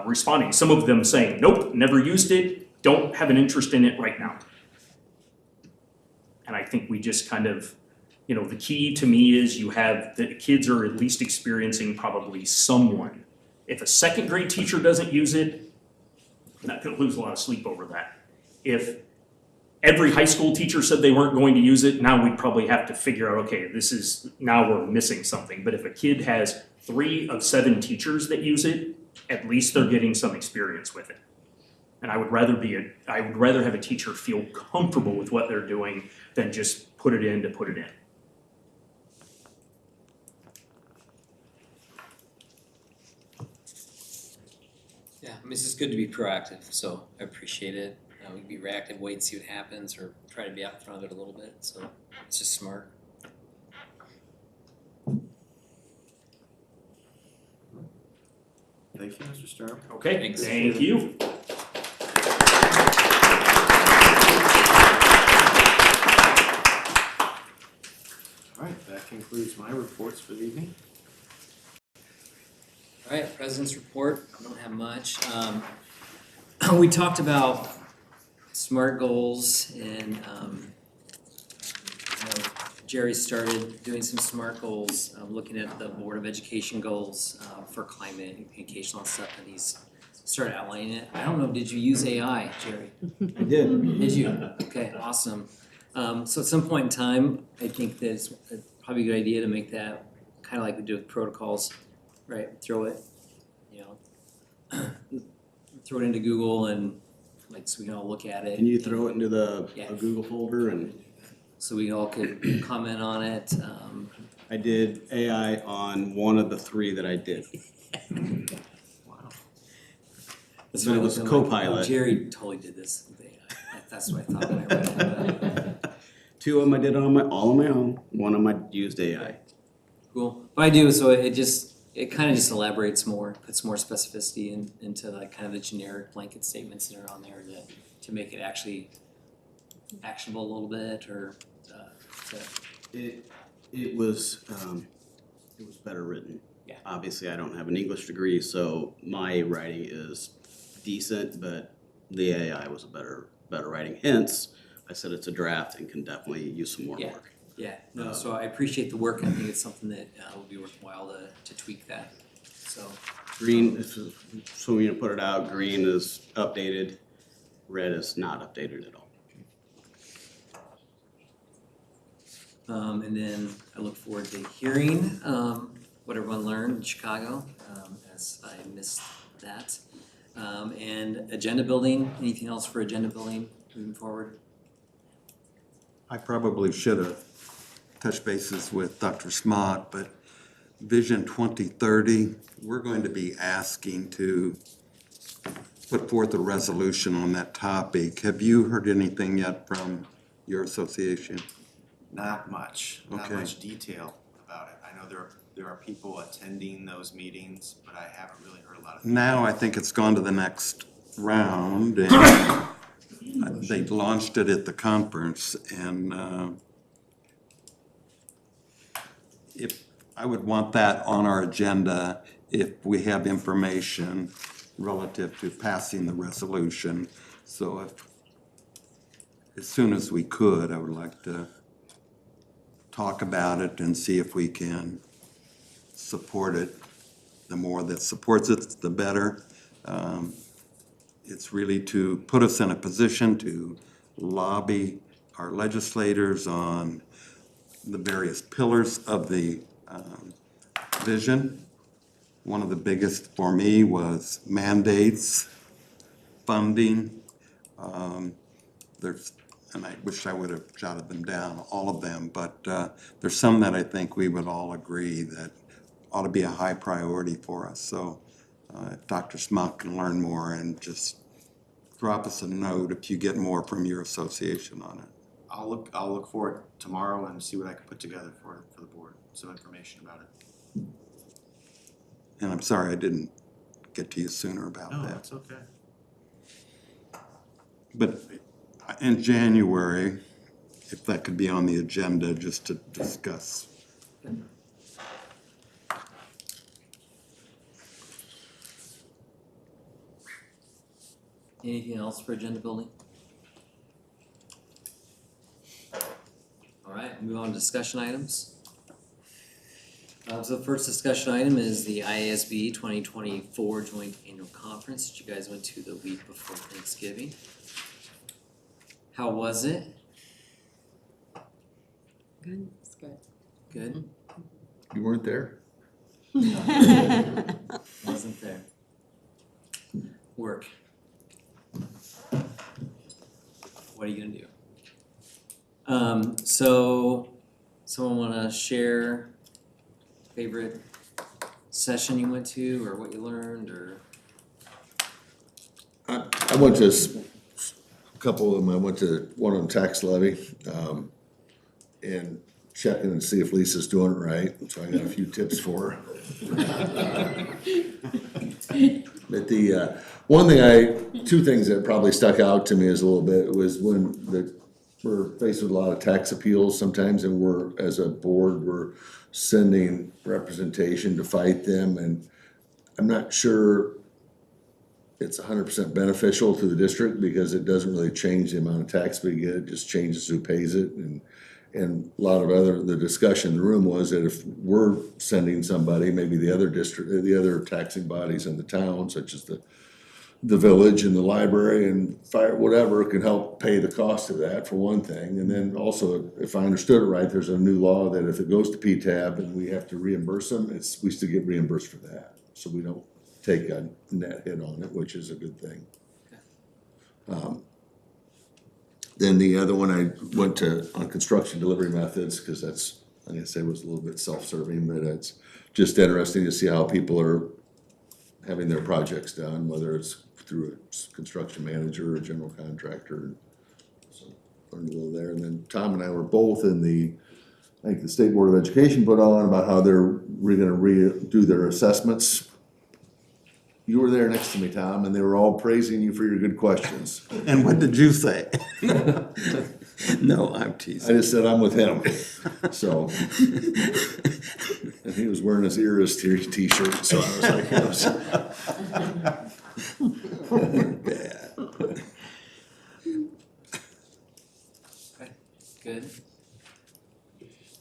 responding. Some of them saying, nope, never used it, don't have an interest in it right now. And I think we just kind of, you know, the key to me is you have, the kids are at least experiencing probably someone. If a second grade teacher doesn't use it, I'm not gonna lose a lot of sleep over that. If every high school teacher said they weren't going to use it, now we'd probably have to figure out, okay, now we're missing something. But if a kid has 3 of 7 teachers that use it, at least they're getting some experience with it. And I would rather have a teacher feel comfortable with what they're doing than just put it in to put it in. Yeah, I mean, it's just good to be proactive, so I appreciate it. We can be reactive, wait and see what happens, or try to be out in front of it a little bit, so it's just smart. Thank you, Mr. Sturm. Okay, Thanks. thank you. All right, that concludes my reports for the evening. All right, President's report, I don't have much. We talked about SMART goals and Jerry started doing some SMART goals, looking at the Board of Education goals for climate and communication and stuff, and he's started outlining it. I don't know, did you use AI, Jerry? I did. Did you? Okay, awesome. So at some point in time, I think that it's probably a good idea to make that kind of like we do with protocols, right? Throw it, throw it into Google and like so we can all look at it. Can you throw it into Yeah. a Google folder and? So we all could comment on it. I did AI on one of the 3 that I did. That's But why it I was looked at, like, oh, Copilot. Jerry totally did this with AI. That's what I thought when I read it. 2 of them I did all on my own. 1 of them I used AI. Cool. What I do, so it kind of just elaborates more, puts more specificity into like kind of the generic blanket statements that are on there to make it actually actionable a little bit or It was better written. Yeah. Obviously, I don't have an English degree, so my writing is decent, but the AI was a better writing. Hence, I said it's a draft and can definitely use some more work. Yeah, no, so I appreciate the work. I think it's something that would be worthwhile to tweak that, so. Green, so we put it out, green is updated, red is not updated at all. And then I look forward to hearing what everyone learned in Chicago, as I missed that. And agenda building, anything else for agenda building moving forward? I probably should have touched bases with Dr. Smock, but Vision 2030, we're going to be asking to put forth a resolution on that topic. Have you heard anything yet from your association? Not much Okay. detail about it. I know there are people attending those meetings, but I haven't really heard a lot of. Now I think it's gone to the next round, and they launched it at the conference, and if I would want that on our agenda if we have information relative to passing the resolution. So if, as soon as we could, I would like to talk about it and see if we can support it. The more that supports it, the better. It's really to put us in a position to lobby our legislators on the various pillars of the vision. One of the biggest for me was mandates, funding. And I wish I would have jotted them down, all of them, but there's some that I think we would all agree that ought to be a high priority for us. So if Dr. Smock can learn more and just drop us a note if you get more from your association on it. I'll look for it tomorrow and see what I can put together for the board, some information about it. And I'm sorry I didn't get to you sooner about No, that. that's okay. But in January, if that could be on the agenda just to discuss. Anything else for agenda building? All right, move on to discussion items. So the first discussion item is the IASB 2024 Joint Annual Conference that you guys went to the week before Thanksgiving. How was it? Good, it's good. Good? You weren't there? Wasn't there. Work. What are you gonna do? So someone wanna share favorite session you went to or what you learned or? I went to a couple of them. I went to one on tax levy, and checking and see if Lisa's doing it right, so I got a few tips for her. But two things that probably stuck out to me as a little bit was when we're faced with a lot of tax appeals sometimes, and we're, as a board, we're sending representation to fight them, and I'm not sure it's 100% beneficial to the district because it doesn't really change the amount of tax we get, it just changes who pays it, and a lot of the discussion in the room was that if we're sending somebody, maybe the other taxing bodies in the town, such as the village and the library and fire, whatever, can help pay the cost of that for one thing. And then also, if I understood it right, there's a new law that if it goes to PTAB and we have to reimburse them, we still get reimbursed for that. So we don't take a net hit on it, which is a good thing. Then the other one I went to on construction delivery methods, because that's, I guess it was a little bit self-serving, but it's just interesting to see how people are having their projects done, whether it's through a construction manager or a general contractor. So learned a little there. And then Tom and I were both in I think the State Board of Education put on about how they're gonna redo their assessments. You were there next to me, Tom, and they were all praising you for your good questions. And what did you say? No, I'm teasing. I just said I'm with him, so. And he was wearing his Eras t-shirt, so I was like, Bad. Okay, good.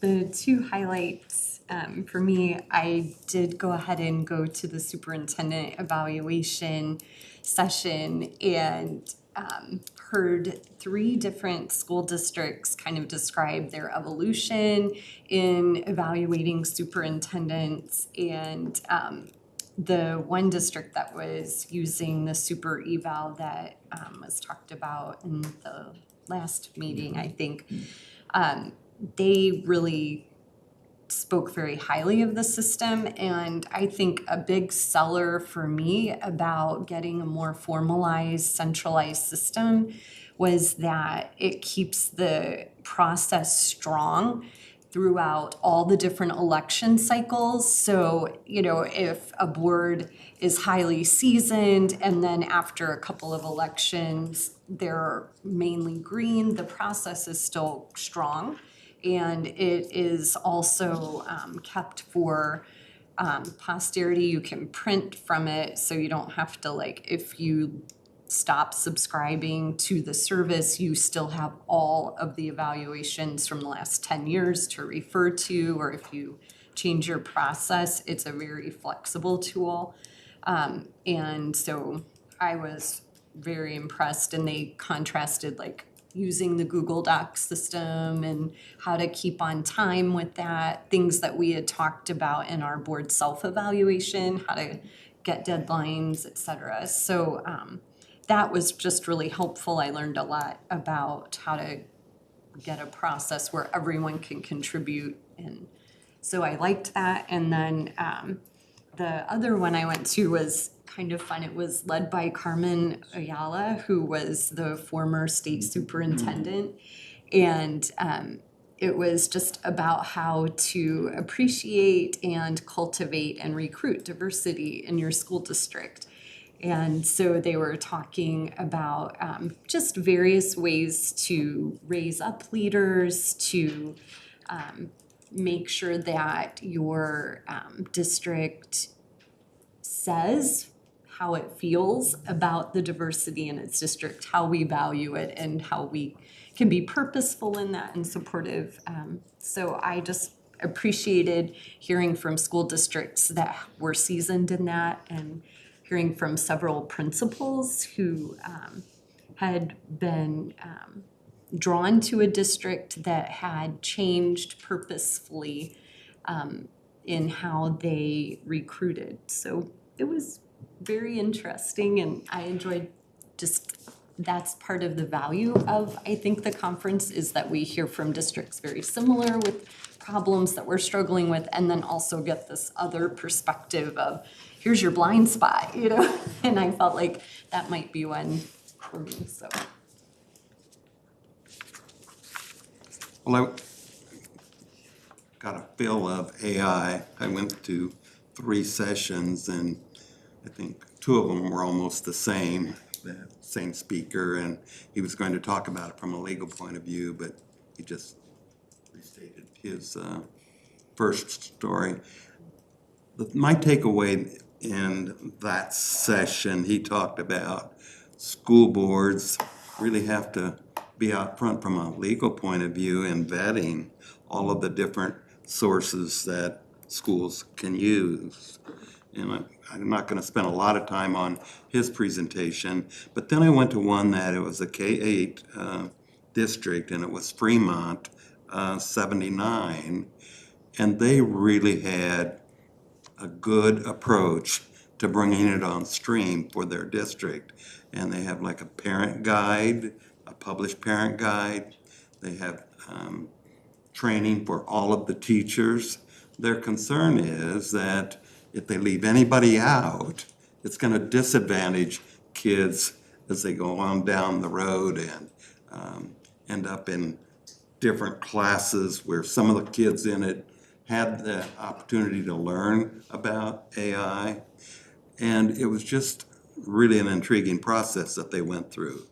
The two highlights for me, I did go ahead and go to the superintendent evaluation session and heard 3 different school districts kind of describe their evolution in evaluating superintendents, and the one district that was using the super eval that was talked about in the last meeting, I think, they really spoke very highly of the system. And I think a big seller for me about getting a more formalized, centralized system was that it keeps the process strong throughout all the different election cycles. So, if a board is highly seasoned and then after a couple of elections, they're mainly green, the process is still strong. And it is also kept for posterity. You can print from it, so you don't have to, if you stop subscribing to the service, you still have all of the evaluations from the last 10 years to refer to, or if you change your process, it's a very flexible tool. And so I was very impressed, and they contrasted using the Google Docs system and how to keep on time with that, things that we had talked about in our board self-evaluation, how to get deadlines, et cetera. So that was just really helpful. I learned a lot about how to get a process where everyone can contribute, and so I liked that. And then the other one I went to was kind of fun. It was led by Carmen Ayala, who was the former state superintendent. And it was just about how to appreciate and cultivate and recruit diversity in your school district. And so they were talking about just various ways to raise up leaders, to make sure that your district says how it feels about the diversity in its district, how we value it, and how we can be purposeful in that and supportive. So I just appreciated hearing from school districts that were seasoned in that, and hearing from several principals who had been drawn to a district that had changed purposefully in how they recruited. So it was very interesting, and I enjoyed just, that's part of the value of, I think, the conference, is that we hear from districts very similar with problems that we're struggling with, and then also get this other perspective of, here's your blind spot, you know? And I felt like that might be one for me, so. Well, I got a feel of AI. I went to 3 sessions, and I think 2 of them were almost the same speaker, and he was going to talk about it from a legal point of view, but he just restated his first story. My takeaway in that session, he talked about school boards really have to be out front from a legal point of view in vetting all of the different sources that schools can use. And I'm not going to spend a lot of time on his presentation, but then I went to one that it was a K-8 district, and it was Fremont 79, and they really had a good approach to bringing it on stream for their district. And they have like a parent guide, a published parent guide. They have training for all of the teachers. Their concern is that if they leave anybody out, it's going to disadvantage kids as they go on down the road and end up in different classes where some of the kids in it had the opportunity to learn about AI. And it was just really an intriguing process that they went through.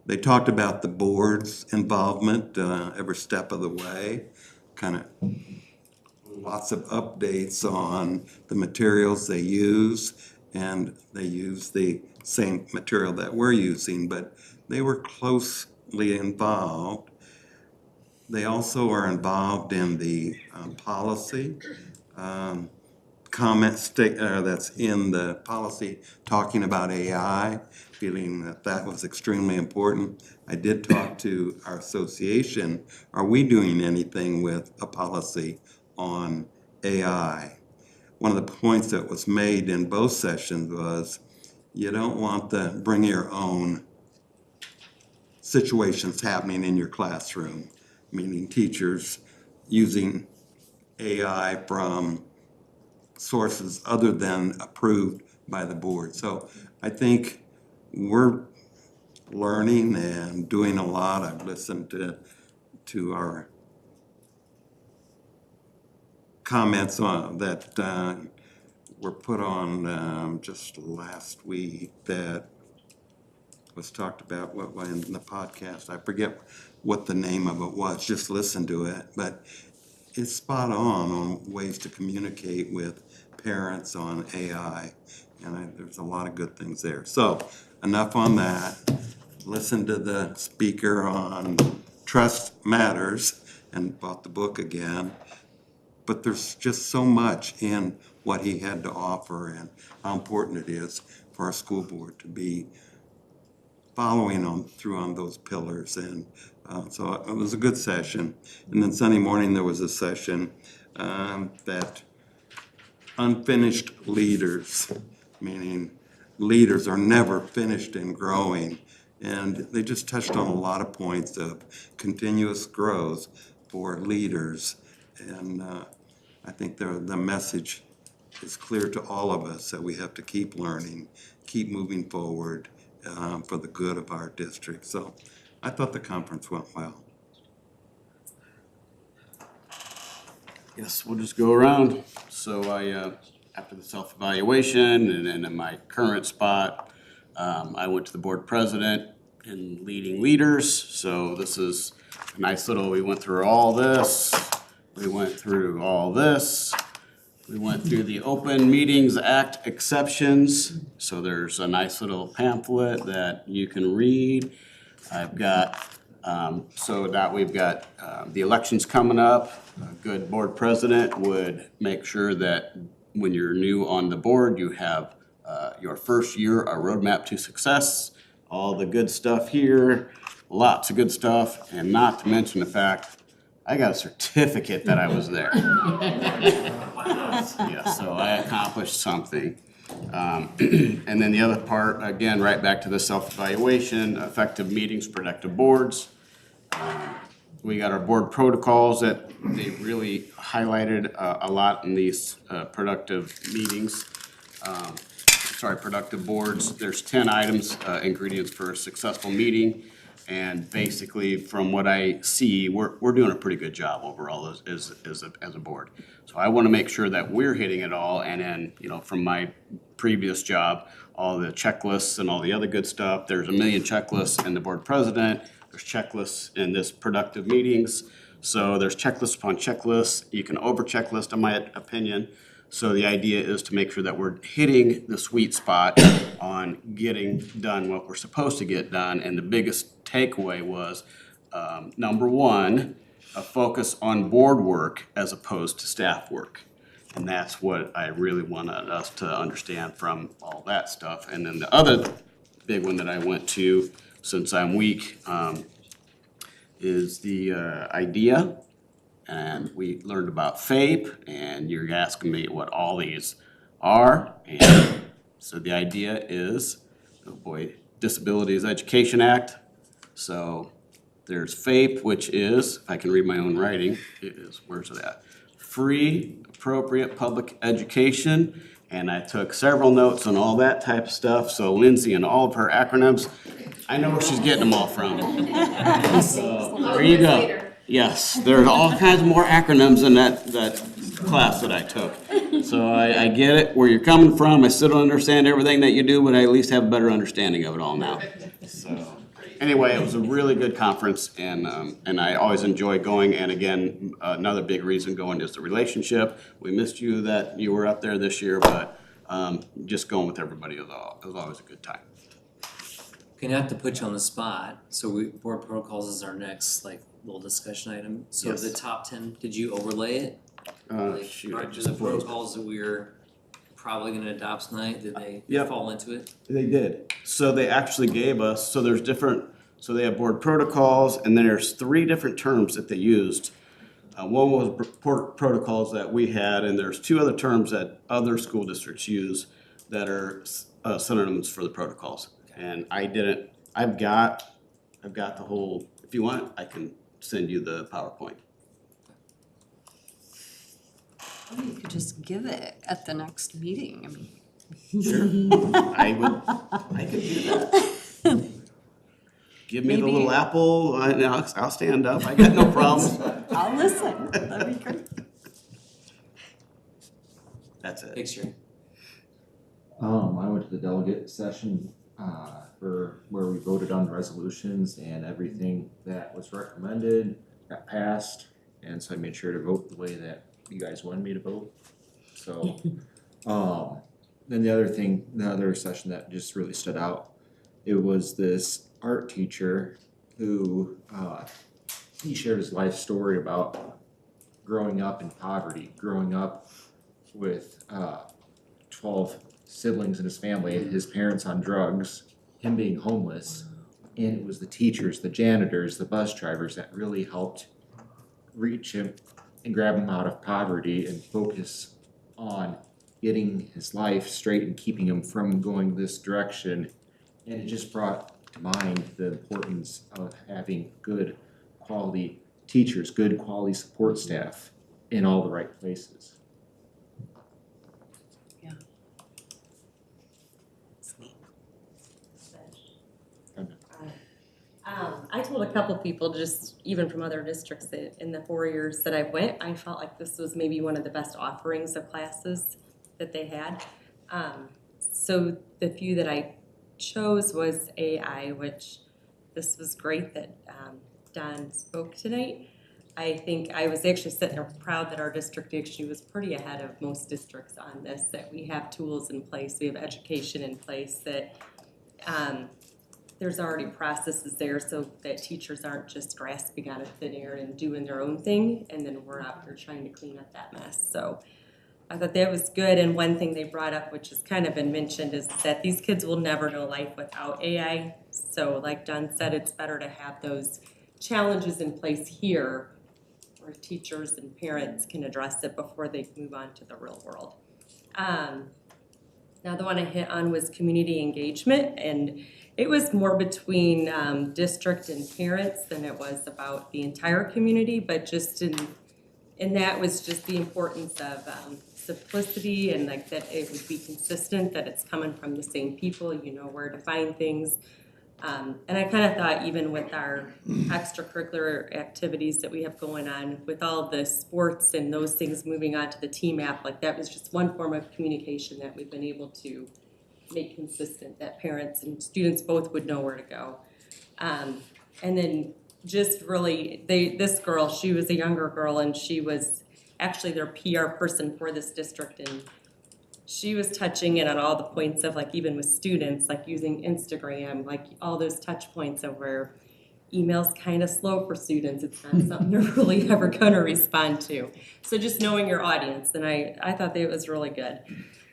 They talked about the board's involvement every step of the way, kind of lots of updates on the materials they use, and they use the same material that we're using, but they were closely involved. They also are involved in the policy comment that's in the policy talking about AI, feeling that that was extremely important. I did talk to our association. Are we doing anything with a policy on AI? One of the points that was made in both sessions was you don't want the bring your own situations happening in your classroom, meaning teachers using AI from sources other than approved by the board. So I think we're learning and doing a lot. I've listened to our comments on that were put on just last week that was talked about in the podcast. I forget what the name of it was, just listen to it, but it's spot on ways to communicate with parents on AI, and there's a lot of good things there. So enough on that. Listen to the speaker on Trust Matters and bought the book again, but there's just so much in what he had to offer and how important it is for our school board to be following through on those pillars. And so it was a good session. And then Sunday morning there was a session that unfinished leaders, meaning leaders are never finished in growing. And they just touched on a lot of points of continuous growth for leaders. And I think the message is clear to all of us that we have to keep learning, keep moving forward for the good of our district. So I thought the conference went well. Yes, we'll just go around. So I, after the self-evaluation and then in my current spot, I went to the board president in leading leaders. So this is a nice little, we went through all this. We went through all this. We went through the Open Meetings Act exceptions, so there's a nice little pamphlet that you can read. I've got, so that we've got the elections coming up. A good board president would make sure that when you're new on the board, you have your first year a roadmap to success, all the good stuff here, lots of good stuff, and not to mention the fact I got a certificate that I was there. Yeah, so I accomplished something. And then the other part, again, right back to the self-evaluation, effective meetings, productive boards. We got our board protocols that they really highlighted a lot in these productive meetings. Productive boards. There's 10 items, ingredients for a successful meeting. And basically, from what I see, we're doing a pretty good job overall as a board. So I want to make sure that we're hitting it all. And then, you know, from my previous job, all the checklists and all the other good stuff. There's a million checklists in the board president. There's checklists in this productive meetings. So there's checklist upon checklist. You can over checklist, in my opinion. So the idea is to make sure that we're hitting the sweet spot on getting done what we're supposed to get done. And the biggest takeaway was, number one, a focus on board work as opposed to staff work. And that's what I really wanted us to understand from all that stuff. And then the other big one that I went to, since I'm weak, is the idea. And we learned about FAPE, and you're asking me what all these are. And so the idea is, oh boy, Disabilities Education Act. So there's FAPE, which is, if I can read my own writing, it is, where's it at? Free, appropriate public education. And I took several notes on all that type of stuff. So Lindsay and all of her acronyms, I know where she's getting them all from. So there you go. Yes, there's all kinds of more acronyms in that class that I took. So I get it, where you're coming from. I still don't understand everything that you do, but I at least have a better understanding of it all now. So anyway, it was a really good conference, and I always enjoy going. And again, another big reason going is the relationship. We missed you that you were up there this year, but just going with everybody was always a good time. Gonna have to put you on the spot. So board protocols is our next little discussion item. So Yes. the top 10, did you overlay it? Shoot, I Are just the closed. protocols that we're probably gonna adopt tonight, did they Yep. fall into it? They did. So they actually gave us, so there's different, so they have board protocols, and then there's 3 different terms that they used. One was protocols that we had, and there's 2 other terms that other school districts use that are synonyms for the protocols. And I've got the whole, if you want, I can send you the PowerPoint. Oh, you could just give it at the next meeting, I mean. Sure. I could do that. Give me the Maybe- little apple, I'll stand up, I got no problems. I'll listen, that'd be great. That's it. Picture. I went to the delegate session for where we voted on the resolutions, and everything that was recommended got passed. And so I made sure to vote the way that you guys wanted me to vote. So, then the other session that just really stood out, it was this art teacher who he shared his life story about growing up in poverty, growing up with 12 siblings in his family, his parents on drugs, him being homeless. And it was the teachers, the janitors, the bus drivers that really helped reach him and grab him out of poverty and focus on getting his life straight and keeping him from going this direction. And it just brought to mind the importance of having good quality teachers, good quality support staff in all the right places. I told a couple people, just even from other districts, that in the 4 years that I went, I felt like this was maybe one of the best offerings of classes that they had. So the few that I chose was AI, which this was great that Don spoke tonight. I think I was actually sitting there proud that our district actually was pretty ahead of most districts on this, that we have tools in place, we have education in place, that there's already processes there so that teachers aren't just grasping out of thin air and doing their own thing, and then we're out here trying to clean up that mess. So I thought that was good, and one thing they brought up, which has kind of been mentioned, is that these kids will never know life without AI. So like Don said, it's better to have those challenges in place here where teachers and parents can address it before they move on to the real world. Now the one I hit on was community engagement, and it was more between district and parents than it was about the entire community, but just in that was just the importance of simplicity and like that it would be consistent, that it's coming from the same people, you know where to find things. And I kind of thought even with our extracurricular activities that we have going on, with all the sports and those things moving on to the team app, like that was just one form of communication that we've been able to make consistent, that parents and students both would know where to go. And then just really, this girl, she was a younger girl, and she was actually their PR person for this district, and she was touching in on all the points of, like, even with students, like using Instagram, like all those touch points of where email's kind of slow for students. It's not something they're really ever going to respond to. So just knowing your audience, and I thought that it was really good.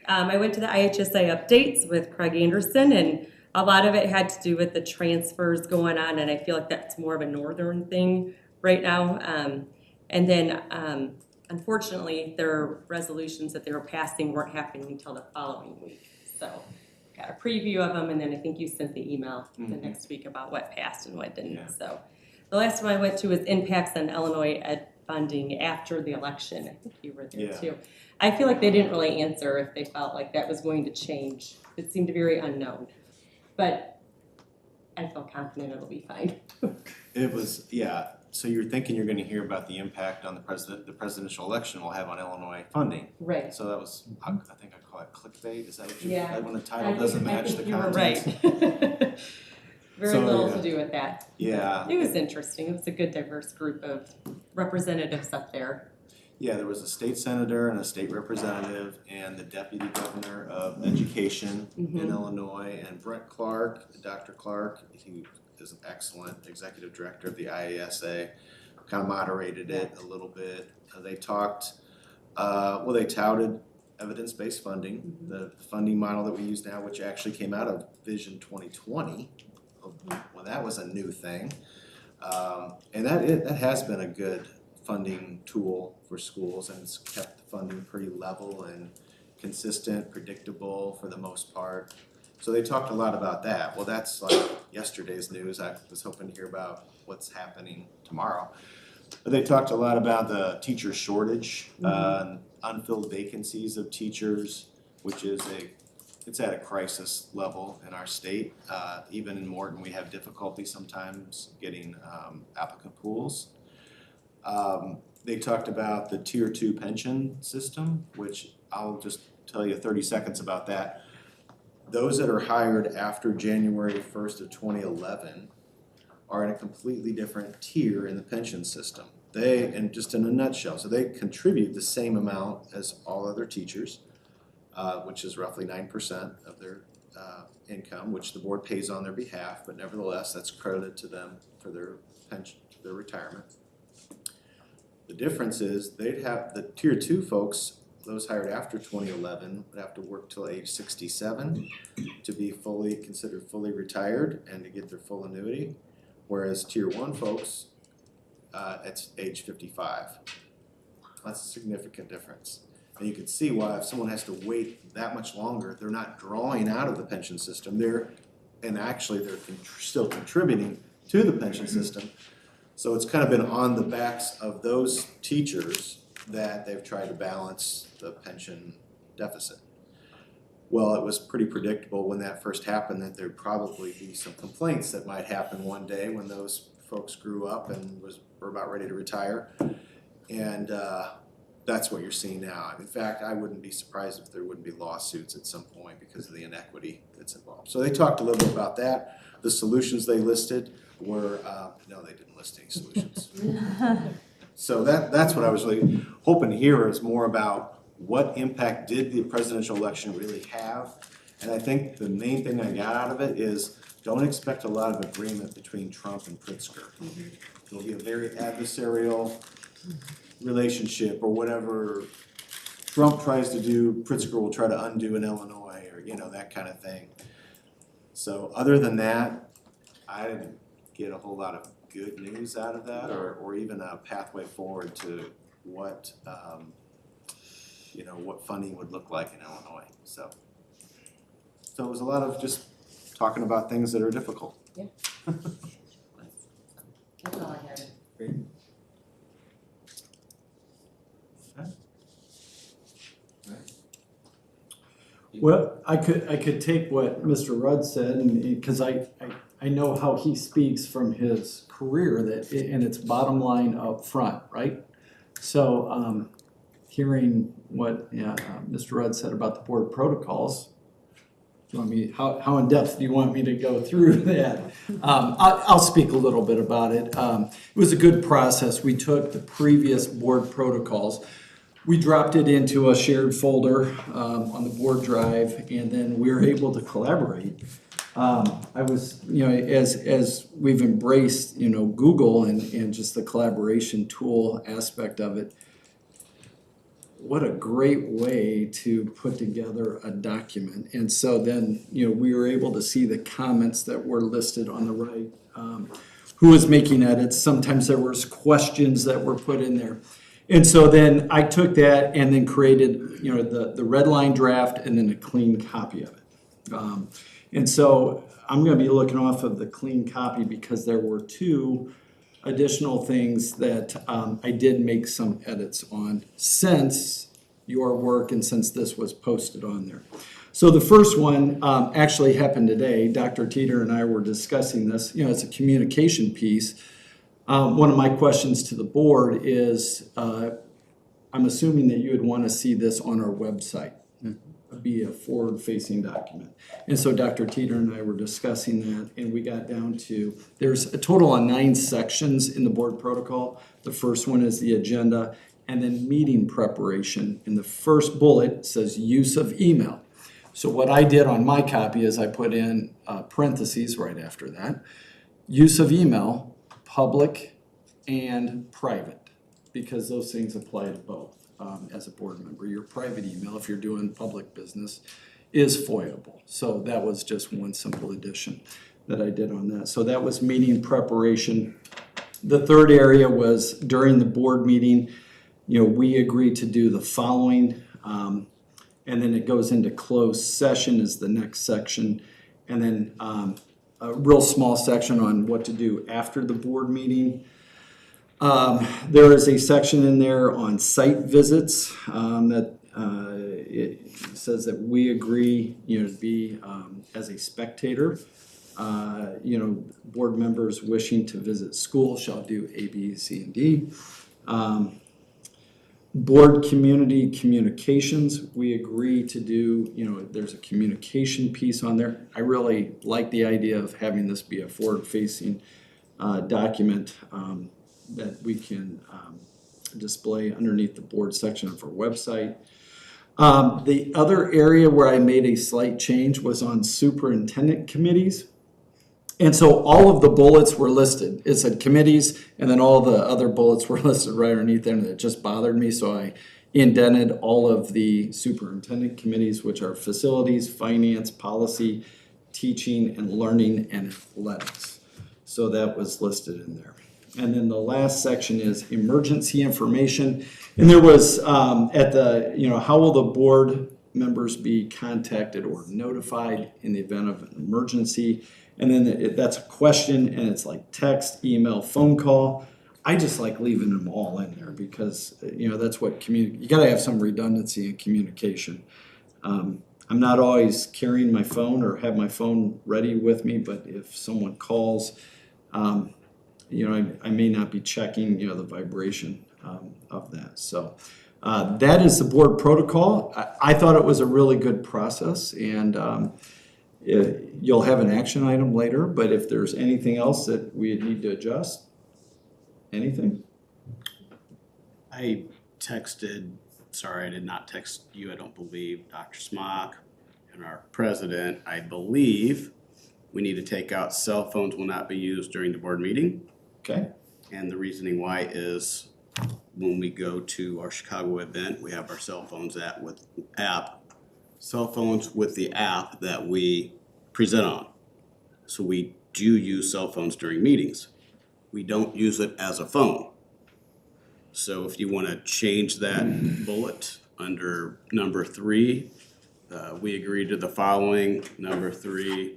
I went to the IHSA updates with Craig Anderson, and a lot of it had to do with the transfers going on, and I feel like that's more of a northern thing right now. And then unfortunately, their resolutions that they were passing weren't happening until the following week. So got a preview of them, and then I think you sent the email the next week about what passed and what didn't. Yeah. So the last one I went to was impacts on Illinois ed funding after the election. I think you were there too. I feel like they didn't really answer if they felt like that was going to change. It seemed very unknown. But I feel confident it'll be fine. It was, yeah. So you're thinking you're going to hear about the impact on the presidential election will have on Illinois funding. Right. So that was, I think I call it clickbait. Is that what you? Yeah. Like when the title doesn't match the content. You were right. Very little to do with that. Yeah. It was interesting. It was a good diverse group of representatives up there. Yeah, there was a state senator and a state representative and the deputy governor of education in Illinois, and Brent Clark, Dr. Clark, he is an excellent executive director of the IASA, kind of moderated it a little bit. They talked, they touted evidence-based funding, the funding model that we use now, which actually came out of Vision 2020. Well, that was a new thing. And that has been a good funding tool for schools, and it's kept the funding pretty level and consistent, predictable for the most part. So they talked a lot about that. Well, that's like yesterday's news. I was hoping to hear about what's happening tomorrow. But they talked a lot about the teacher shortage, unfilled vacancies of teachers, which is it's at a crisis level in our state. Even in Morton, we have difficulty sometimes getting applicant pools. They talked about the Tier 2 pension system, which I'll just tell you 30 seconds about that. Those that are hired after January 1st of 2011 are in a completely different tier in the pension system. And just in a nutshell, so they contribute the same amount as all other teachers, which is roughly 9% of their income, which the board pays on their behalf, but nevertheless, that's credited to them for their pension, their retirement. The difference is they'd have the Tier 2 folks, those hired after 2011, would have to work till age 67 to be considered fully retired and to get their full annuity, whereas Tier 1 folks, it's age 55. That's a significant difference. And you can see why if someone has to wait that much longer, they're not drawing out of the pension system. They're still contributing to the pension system. So it's kind of been on the backs of those teachers that they've tried to balance the pension deficit. Well, it was pretty predictable when that first happened that there'd probably be some complaints that might happen one day when those folks grew up and were about ready to retire. And that's what you're seeing now. In fact, I wouldn't be surprised if there wouldn't be lawsuits at some point because of the inequity that's involved. So they talked a little bit about that. The solutions they listed were, no, they didn't list any solutions. So that's what I was really hoping to hear, is more about what impact did the presidential election really have? And I think the main thing I got out of it is, don't expect a lot of agreement between Trump and Pritzker. It'll be a very adversarial relationship, or whatever Trump tries to do, Pritzker will try to undo in Illinois, or, you know, that kind of thing. So other than that, I didn't get a whole lot of good news out of that, or even a pathway forward to what, you know, what funding would look like in Illinois, so. So it was a lot of just talking about things that are difficult. Yeah. That's all I had. Great. Well, I could take what Mr. Rudd said, and because I know how he speaks from his career, that and it's bottom line up front, right? So hearing what Mr. Rudd said about the board protocols, do you want me, how in depth do you want me to go through that? I'll speak a little bit about it. It was a good process. We took the previous board protocols. We dropped it into a shared folder on the board drive, and then we were able to collaborate. I was, you know, as we've embraced, you know, Google and just the collaboration tool aspect of it, what a great way to put together a document. And so then, you know, we were able to see the comments that were listed on the right, who was making edits. Sometimes there was questions that were put in there. And so then I took that and then created, you know, the red line draft and then a clean copy of it. And so I'm going to be looking off of the clean copy because there were two additional things that I did make some edits on since your work and since this was posted on there. So the first one actually happened today. Dr. Teeter and I were discussing this. You know, it's a communication piece. One of my questions to the board is, I'm assuming that you would want to see this on our website, be a forward-facing document. And so Dr. Teeter and I were discussing that, and we got down to, there's a total of 9 sections in the board protocol. The first one is the agenda, and then meeting preparation. And the first bullet says use of email. So what I did on my copy is I put in parentheses right after that, use of email, public and private, because those things apply to both. As a board member, your private email, if you're doing public business, is FOIAble. So that was just one simple addition that I did on that. So that was meeting preparation. The third area was during the board meeting, you know, we agreed to do the following, and then it goes into closed session is the next section, and then a real small section on what to do after the board meeting. There is a section in there on site visits that it says that we agree, you know, to be as a spectator. You know, board members wishing to visit school shall do A, B, C, and D. Board community communications, we agree to do, you know, there's a communication piece on there. I really like the idea of having this be a forward-facing document that we can display underneath the board section of our website. The other area where I made a slight change was on superintendent committees. And so all of the bullets were listed. It said committees, and then all the other bullets were listed right underneath there, and it just bothered me, so I indented all of the superintendent committees, which are facilities, finance, policy, teaching, and learning, and athletics. So that was listed in there. And then the last section is emergency information. And there was at the, you know, how will the board members be contacted or notified in the event of an emergency? And then that's a question, and it's like text, email, phone call. I just like leaving them all in there because, you know, that's what you got to have some redundancy in communication. I'm not always carrying my phone or have my phone ready with me, but if someone calls, you know, I may not be checking, you know, the vibration of that. So that is the board protocol. I thought it was a really good process, and you'll have an action item later, but if there's anything else that we need to adjust, anything? I texted, sorry, I did not text you, I don't believe, Dr. Smock and our president. I believe we need to take out cell phones will not be used during the board meeting. Okay. And the reasoning why is when we go to our Chicago event, we have our cell phones cell phones with the app that we present on. So we do use cell phones during meetings. We don't use it as a phone. So if you want to change that bullet under number 3, we agree to the following. Number 3,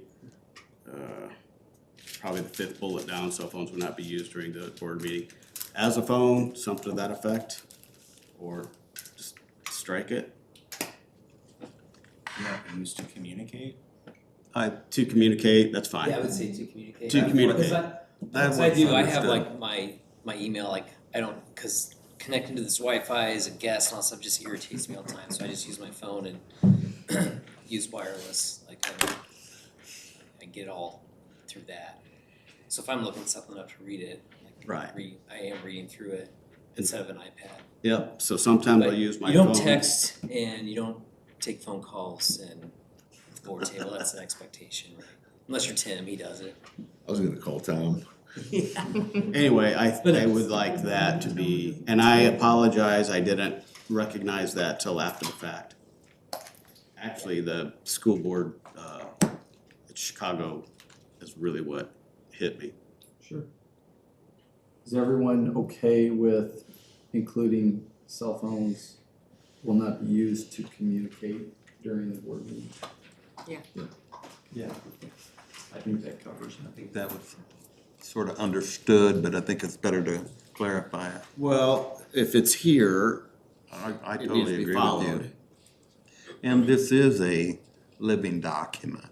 probably the 5th bullet down, cell phones will not be used during the board meeting. As a phone, something to that effect, or just strike it. Not used to communicate? To communicate, that's fine. Yeah, I would say to communicate. To communicate. Because I do, I have like my email, like, I don't, because connecting to this Wi-Fi as a guest and all stuff just irritates me all the time, so I just use my phone and use wireless, like, I get all through that. So if I'm looking something up to read it, like, I am reading through it instead of an iPad. Yep, so sometimes I'll use my phone. You don't text and you don't take phone calls and the board table, that's an expectation, right? Unless you're Tim, he does it. I was gonna call Tom. Anyway, I would like that to be, and I apologize, I didn't recognize that till after the fact. Actually, the school board, at Chicago is really what hit me. Sure. Is everyone okay with including cell phones will not be used to communicate during the board meeting? Yeah. Yeah. I think that covers I it. think that was sort of understood, but I think it's better to clarify it. Well, if it's here, I it needs totally to be agree with followed. you. And this is a living document.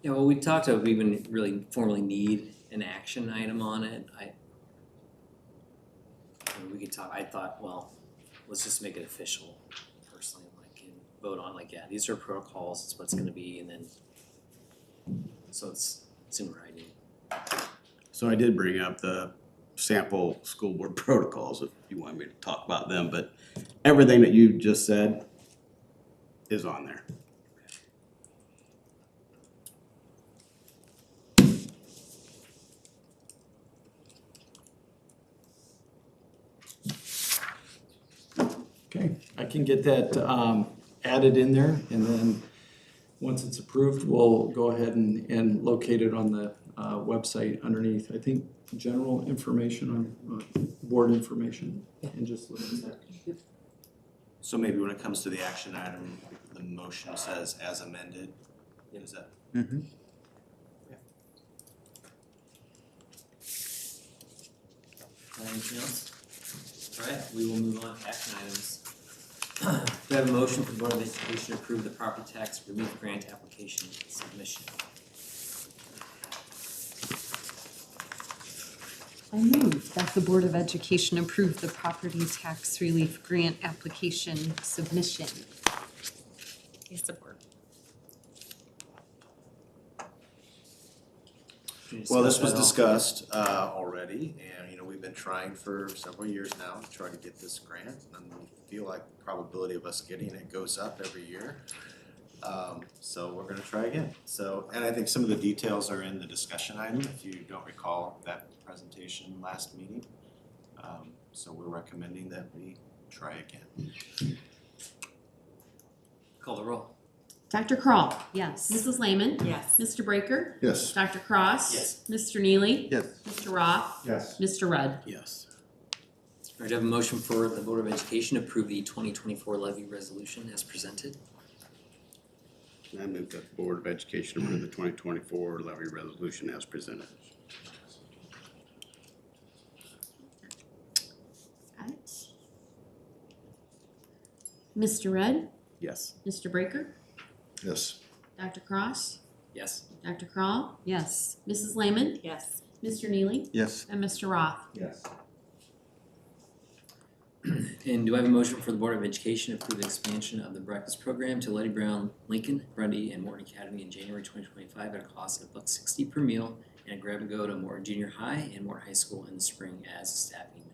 Yeah, well, we talked about, we wouldn't really formally need an action item on it. I mean, we could talk, I thought, well, let's just make it official personally, like, and vote on, like, yeah, these are protocols, it's what's gonna be, and then, so it's in writing. So I did bring up the sample school board protocols, if you want me to talk about them, but everything that you just said is on there. Okay, I can get that added in there, and then once it's approved, we'll go ahead and locate it on the website underneath, I think, general information on board information, and just look at that. So maybe when it comes to the action item, the motion says as amended, is that? Mm-hmm. Anything else? All right, we will move on to action items. Do I have a motion for the Board of Education to approve the property tax relief grant application submission? I move that the Board of Education approve the property tax relief grant application submission. I support. Well, this was discussed already, and we've been trying for several years now to try to get this grant, and we feel like the probability of us getting it goes up every year. So we're gonna try again. So, and I think some of the details are in the discussion item, if you don't recall that presentation last meeting. So we're recommending that we try again. Call the roll. Dr. Kroll, Yes. Mrs. Lehman, Yes. Mr. Breaker, Yes. Dr. Cross. Yes. Mr. Neely, Yes. Mr. Roth, Yes. Mr. Rudd. Yes. All right, I have a motion for the Board of Education to approve the 2024 levy resolution as presented. I move that the Board of Education approve the 2024 levy resolution as presented. Right. Mr. Rudd, Yes. Mr. Breaker, Yes. Dr. Cross, Yes. Dr. Kroll, Yes. Mrs. Lehman, Yes. Mr. Neely, Yes. and Mr. Roth. Yes. And do I have a motion for the Board of Education to approve the expansion of the breakfast program to Letty Brown, Lincoln, Grundy, and Morton Academy in January 2025 at a cost of $1.60 per meal and a grab and go to Morton Junior High and Morton High School in the spring as staffing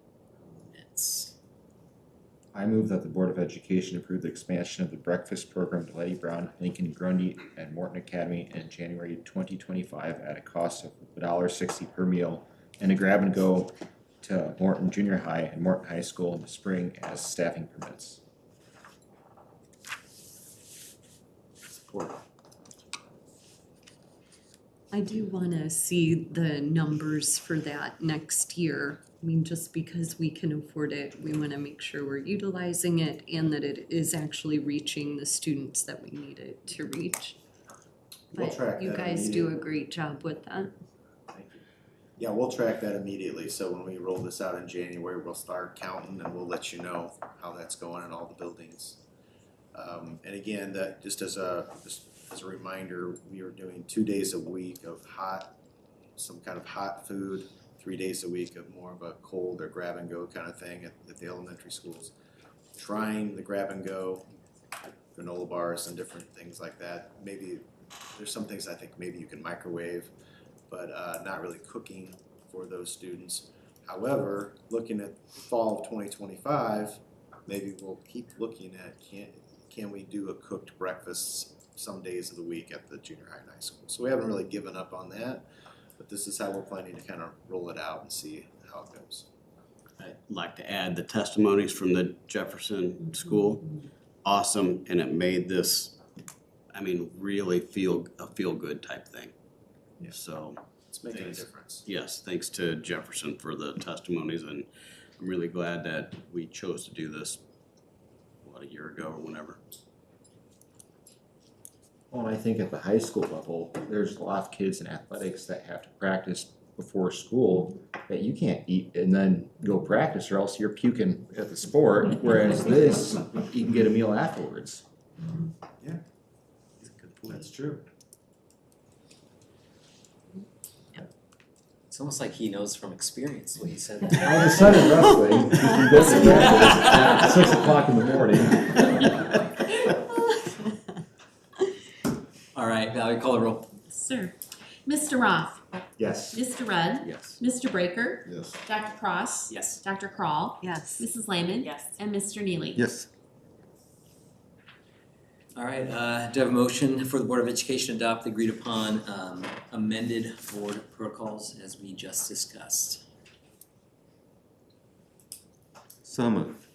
permits. I move that the Board of Education approve the expansion of the breakfast program to Letty Brown, Lincoln Grundy, and Morton Academy in January 2025 at a cost of $1.60 per meal, and a grab and go to Morton Junior High and Morton High School in the spring as staffing permits. Support. I do wanna see the numbers for that next year. I mean, just because we can afford it, we wanna make sure we're utilizing it and that it is actually reaching the students that we need it to reach. We'll track But you that guys do a immediately. great job with that. Thank you. Yeah, we'll track that immediately, so when we roll this out in January, we'll start counting and we'll let you know how that's going in all the buildings. And again, that just as a reminder, we are doing 2 days a week of some kind of hot food, 3 days a week of more of a cold or grab and go kind of thing at the elementary schools. Trying the grab and go, granola bars and different things like that. Maybe there's some things I think maybe you can microwave, but not really cooking for those students. However, looking at fall of 2025, maybe we'll keep looking at can we do a cooked breakfast some days of the week at the junior high and high school. So we haven't really given up on that, but this is how we're planning to kind of roll it out and see how it goes. I'd like to add the testimonies from the Jefferson School. Awesome, and it made this, I mean, really feel-good type thing. Yeah. So, It's making a difference. yes, thanks to Jefferson for the testimonies, and I'm really glad that we chose to do this, a year ago or whenever. Well, and I think at the high school level, there's a lot of kids in athletics that have to practice before school that you can't eat and then go practice or else you're puking at the sport, whereas this, you can get a meal afterwards. Yeah, that's true. It's almost like he knows from experience what he said. I decided wrestling, you can go to practice at 6 o'clock in the morning. All right, Valerie, call the roll. Sir. Mr. Roth. Yes. Mr. Rudd. Yes. Mr. Breaker. Yes. Dr. Cross. Yes. Dr. Crawl. Yes. Mrs. Lehman. Yes. And Mr. Neely. Yes. All right, do I have a motion for the Board of Education to adopt the agreed upon amended board protocols as we just discussed? So moved.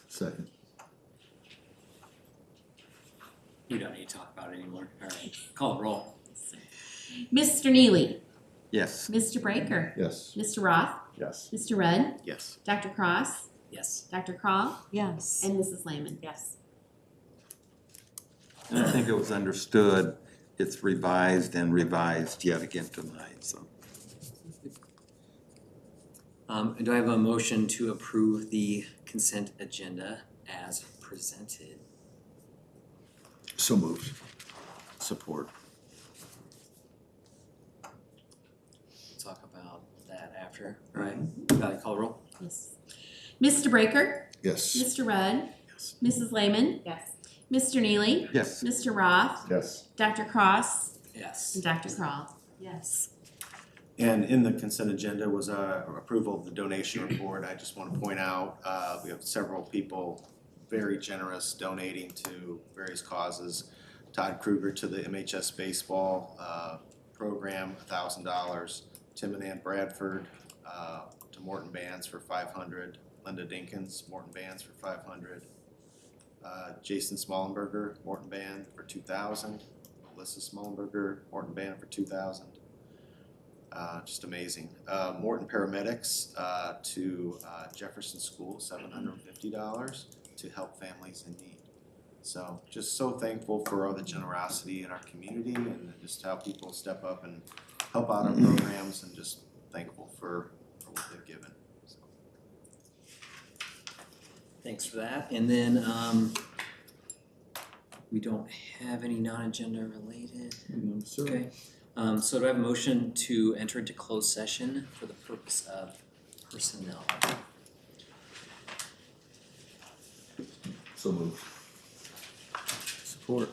Second. We don't need to talk about it anymore. All right, call the roll. Mr. Neely. Yes. Mr. Breaker. Yes. Mr. Roth. Yes. Mr. Rudd. Yes. Dr. Cross. Yes. Dr. Crawl. Yes. And Mrs. Lehman. Yes. And I think it was understood, it's revised and revised yet again tonight, so. Do I have a motion to approve the consent agenda as presented? So moved. Support. Talk about that after. All right, Valerie, call the roll. Yes. Mr. Breaker. Yes. Mr. Rudd. Yes. Mrs. Lehman. Yes. Mr. Neely. Yes. Mr. Roth. Yes. Dr. Cross. Yes. And Dr. Crawl. Yes. And in the consent agenda was approval of the donation report. I just want to point out, we have several people very generous donating to various causes. Todd Kruger to the MHS baseball program, $1,000. Tim and Ann Bradford to Morton Bands for $500. Linda Dinkins, Morton Bands for $500. Jason Smallenberger, Morton Band for $2,000. Melissa Smallenberger, Morton Band for $2,000. Just amazing. Morton Paramedics to Jefferson School, $750 to help families in need. So just so thankful for all the generosity in our community and just how people step up and help out our programs, and just thankful for what they've given. So. Thanks for that. And then we don't have any non-agenda related. No, sir. Okay. So do I have a motion to enter into closed session for the purpose of personnel? So moved. Support.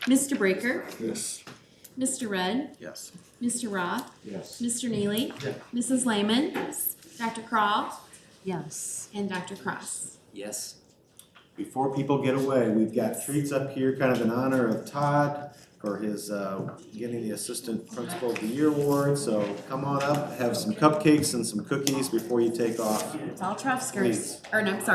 Mr. Breaker, Yes. Mr. Red, Yes. Mr. Roth, Yes. Mr. Neely, Mrs. Lehman, Dr. Crawl, Yes. and Dr. Cross. Yes. Before people get away, we've got treats up here, kind of in honor of Todd for his getting the Assistant Principal of the Year award. So come on up, have some cupcakes and some cookies before you take off. It's all Truffskers, Please. or no, sorry.